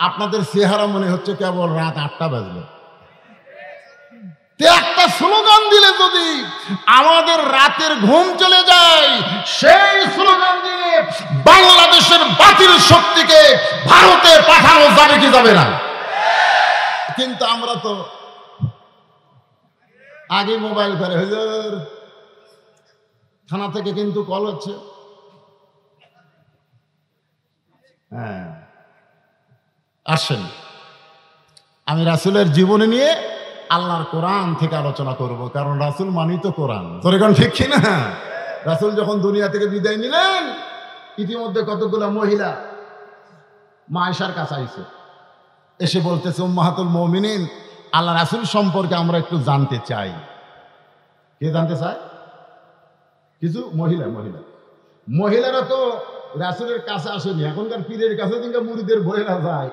আপনাদের চেহারা মনে হচ্ছে কেবল রাত 8টা বাজলো। একটা স্লোগান দিলে যদি আমাদের রাতের ঘুম চলে যায়, সেই স্লোগান দিয়ে বাংলাদেশের বাতিল শক্তিকে ভারতে পাঠানো যাবে কি যাবে না? কিন্তু আমরা তো আগে মোবাইল করে, হুজুর থানা থেকে কিন্তু কল হচ্ছে। হ্যাঁ, আসেন আমি রাসূলের জীবনী নিয়ে আল্লাহর কোরআন থেকে আলোচনা করব, কারণ রাসূল মানি তো কোরআন। তোরে কোন ঠিক কিনা? রাসূল যখন দুনিয়া থেকে বিদায় নিলেন, ইতিমধ্যে কতগুলো মহিলা মা আয়েশার কাছে আইছে, এসে বলতেছে, উম্মাহাতুল মুমিনিন, আল্লাহ রাসূল সম্পর্কে আমরা একটু জানতে চাই। কে জানতে চায়? কিছু মহিলারা তো রাসূলের কাছে আসেনি। এখনকার পীরের কাছে কিন্তু মুরিদের বইরা যায়।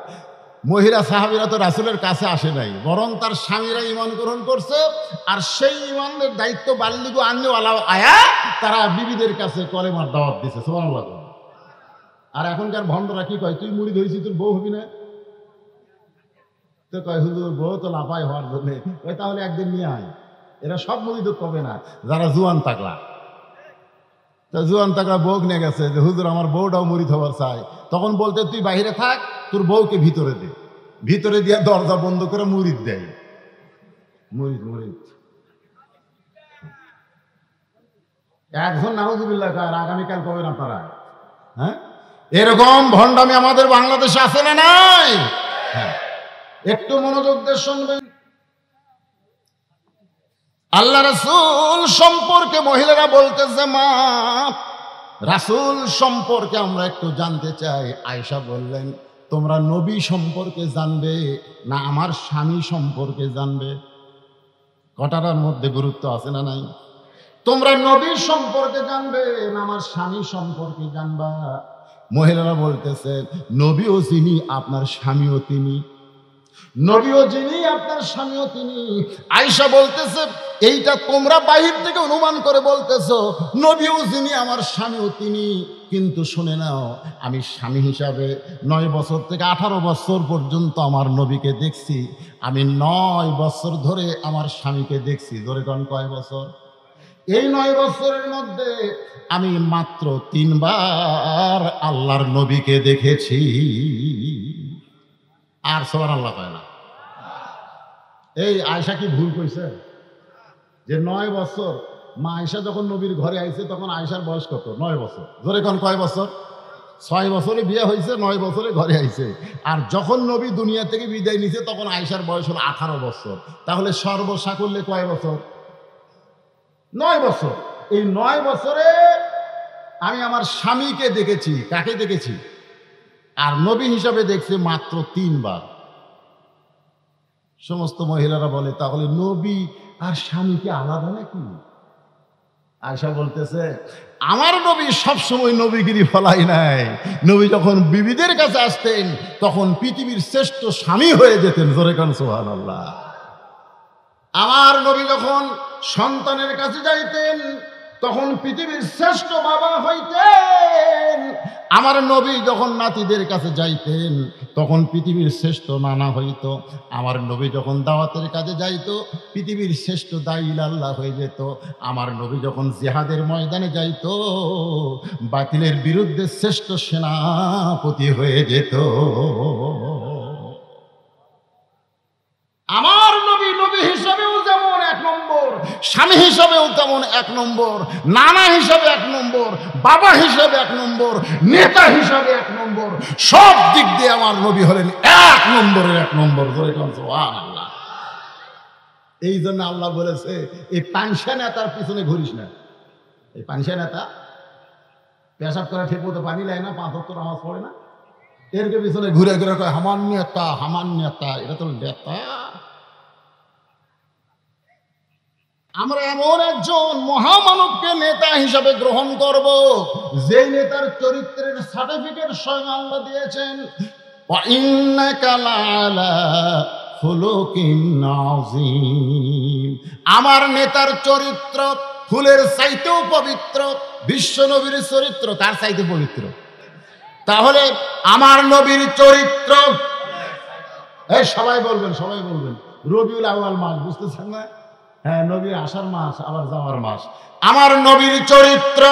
মহিলা সাহাবীরা তো রাসূলের কাছে আসে নাই, বরং তার স্বামীরা ঈমান গ্রহণ করছে, আর সেই ঈমানের দায়িত্ব বাল্লিগু আননেওয়ালা আয়া তারা বিবিদের কাছে কলেমার দাওয়াত দিছে। সুবহানাল্লাহ। আর এখনকার ভণ্ডরা কি কয়, তুই মুরিদ হইছিস, তোর বউ হবি না? তো কয়, হুজুর বউ তো লাফাই হওয়ার জন্য। ওই তাহলে একদিন নিয়ে আয়। এরা সব মুরিদ কবে না, যারা জুয়ান তাকলা। তা জুয়ান তাকলা বউ নিয়ে গেছে যে হুজুর আমার বউটাও মুরিদ হবার চাই। তখন বলতে, তুই বাইরে থাক, তোর বউকে ভিতরে দে। ভিতরে দিয়ে দরজা বন্ধ করে মুরিদ দেয়। মুরিদ একজন নাউজুবিল্লাহ কার আগামীকাল কবেন আপনারা? হ্যাঁ, এরকম ভণ্ডামি আমাদের বাংলাদেশে আছে না নাই? হ্যাঁ, একটু মনোযোগ দিয়ে শুনবেন। আল্লাহ রাসূল সম্পর্কে মহিলারা বলতেছে, মা রাসূল সম্পর্কে আমরা একটু জানতে চাই। আয়েশা বললেন, তোমরা নবী সম্পর্কে জানবে না আমার স্বামী সম্পর্কে জানবে? কটার মধ্যে গুরুত্ব আছে না নাই? তোমরা নবী সম্পর্কে জানবে না আমার স্বামী সম্পর্কে জানবা? মহিলারা বলতেছে, নবীও যিনি আপনার স্বামীও তিনি, নবীও যিনি আপনার স্বামীও তিনি। আয়েশা বলতেছে, এইটা তোমরা বাহির থেকে অনুমান করে বলতেছো নবীও যিনি আমার স্বামীও তিনি, কিন্তু শুনে নাও আমি স্বামী হিসাবে 9 বছর থেকে 18 বছর পর্যন্ত আমার নবীকে দেখছি। আমি 9 বছর ধরে আমার স্বামীকে দেখছি। ধরে কোন কয় বছর? এই 9 বছরের মধ্যে আমি মাত্র 3 বার আল্লাহর নবীকে দেখেছি। আর সুবহানাল্লাহ কয় না। এই আয়েশা কি ভুল কইছে যে 9 বছর? মা আয়েশা যখন নবীর ঘরে আইছে তখন আয়েশার বয়স কত? 9 বছর। ধরে কোন কয় বছর? 6 বছরে বিয়ে হয়েছে, 9 বছরে ঘরে আইছে। আর যখন নবী দুনিয়া থেকে বিদায় নিছে তখন আয়েশার বয়স হলো 18 বছর। তাহলে সর্বসাকুল্যে কয় বছর? 9 বছর। এই 9 বছরে আমি আমার স্বামীকে দেখেছি। কাকে দেখেছি? আর নবী হিসাবে দেখছি মাত্র 3 বার। সমস্ত মহিলারা বলে তাহলে নবী আর স্বামী কি আলাদা নাকি? আয়েশা বলতেছে আমার নবী সবসময় নবীগিরি ফলাই নাই। নবী যখন বিবিদের কাছে আসতেন তখন পৃথিবীর শ্রেষ্ঠ স্বামী হয়ে যেতেন। জোরে কান সুবহানাল্লাহ। আমার নবী যখন সন্তানের কাছে যাইতেন তখন পৃথিবীর শ্রেষ্ঠ বাবা হইতেন। আমার নবী যখন নাতিদের কাছে যাইতেন তখন পৃথিবীর শ্রেষ্ঠ নানা হইত। আমার নবী যখন দাওয়াতের কাজে যাইত পৃথিবীর শ্রেষ্ঠ দাঈল আল্লাহ হয়ে যেত। আমার নবী যখন জিহাদের ময়দানে যাইত বাতিলের বিরুদ্ধে শ্রেষ্ঠ সেনাপতি হয়ে যেত। আমার নবী নবী হিসাবেও যেমন 1 নম্বর, স্বামী হিসাবেও তেমন 1 নম্বর, নানা হিসাবে 1 নম্বর, বাবা হিসাবে 1 নম্বর, নেতা হিসাবে 1 নম্বর, সব দিক দিয়ে আমার নবী হলেন 1 নম্বরের 1 নম্বর। সুবহানাল্লাহ। এই জন্য আল্লাহ বলেছে এই পানসা নেতার পিছনে ঘুরিস না। এই পানসা নেতা পেশাব করা ঠিক মতো পানি নেয় না, 5 ওয়াক্ত নামাজ পড়ে না, এরকে পিছনে ঘুরে ঘুরে কয় হামান নেতা হামান নেতা। এটা তো নেতা। আমরা এমন একজন মহামানবকে নেতা হিসাবে গ্রহণ করব যে নেতার চরিত্রের সার্টিফিকেট স্বয়ং আল্লাহ দিয়েছেন। ওয়া ইন্নাকা লাআলা খুলুকিন আযীম। আমার নেতার চরিত্র ফুলের চাইতেও পবিত্র। বিশ্ব নবীর চরিত্র তার চাইতে পবিত্র। তাহলে আমার নবীর চরিত্র, এই সবাই বলবেন সবাই বলবেন, রবিউল আউয়াল মাস বুঝতেছেন না? হ্যাঁ, নবীর আসার মাস আবার যাওয়ার মাস। আমার নবীর চরিত্র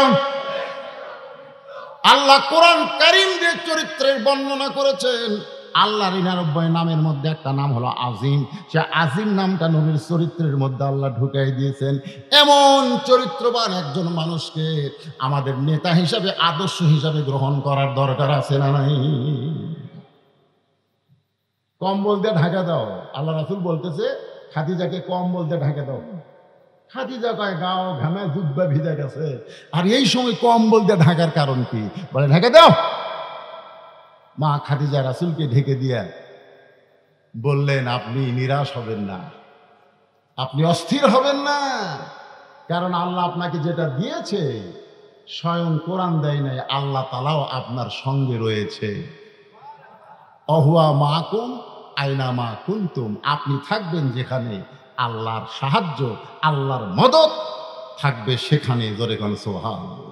আল্লাহ কোরআন কারীম দিয়ে চরিত্রের বর্ণনা করেছেন। আল্লাহর 99 নামের মধ্যে একটা নাম হলো আজিম। সে আজিম নামটা নবীর চরিত্রের মধ্যে আল্লাহ ঢুকাই দিয়েছেন। এমন চরিত্রবান একজন মানুষকে আমাদের নেতা হিসাবে আদর্শ হিসাবে গ্রহণ করার দরকার আছে না নাই? কম্বল দিয়ে ঢাকা দাও। আল্লাহ রাসূল বলতেছে খাদিজাকে কম্বল দিয়ে ঢাকা দাও। খাদিজা কয় গাও ঘামে জুব্বা ভিজে গেছে। আর এই সময় কম্বল দিয়ে ঢাকার কারণ কি? বলে ঢাকা দাও। মা খাদিজা রাসূলকে ঢেকে দিয়া বললেন আপনি নিরাশ হবেন না, আপনি অস্থির হবেন না, কারণ আল্লাহ আপনাকে যেটা দিয়েছে স্বয়ং কোরআন দেয় নাই, আল্লাহ তাআলাও আপনার সঙ্গে রয়েছে। অহুয়া মাকুম আইনা মা কুনতুম। আপনি থাকবেন যেখানে আল্লাহর সাহায্য আল্লাহর মদদ থাকবে সেখানে। জোরে কোন সুবহানাল্লাহ।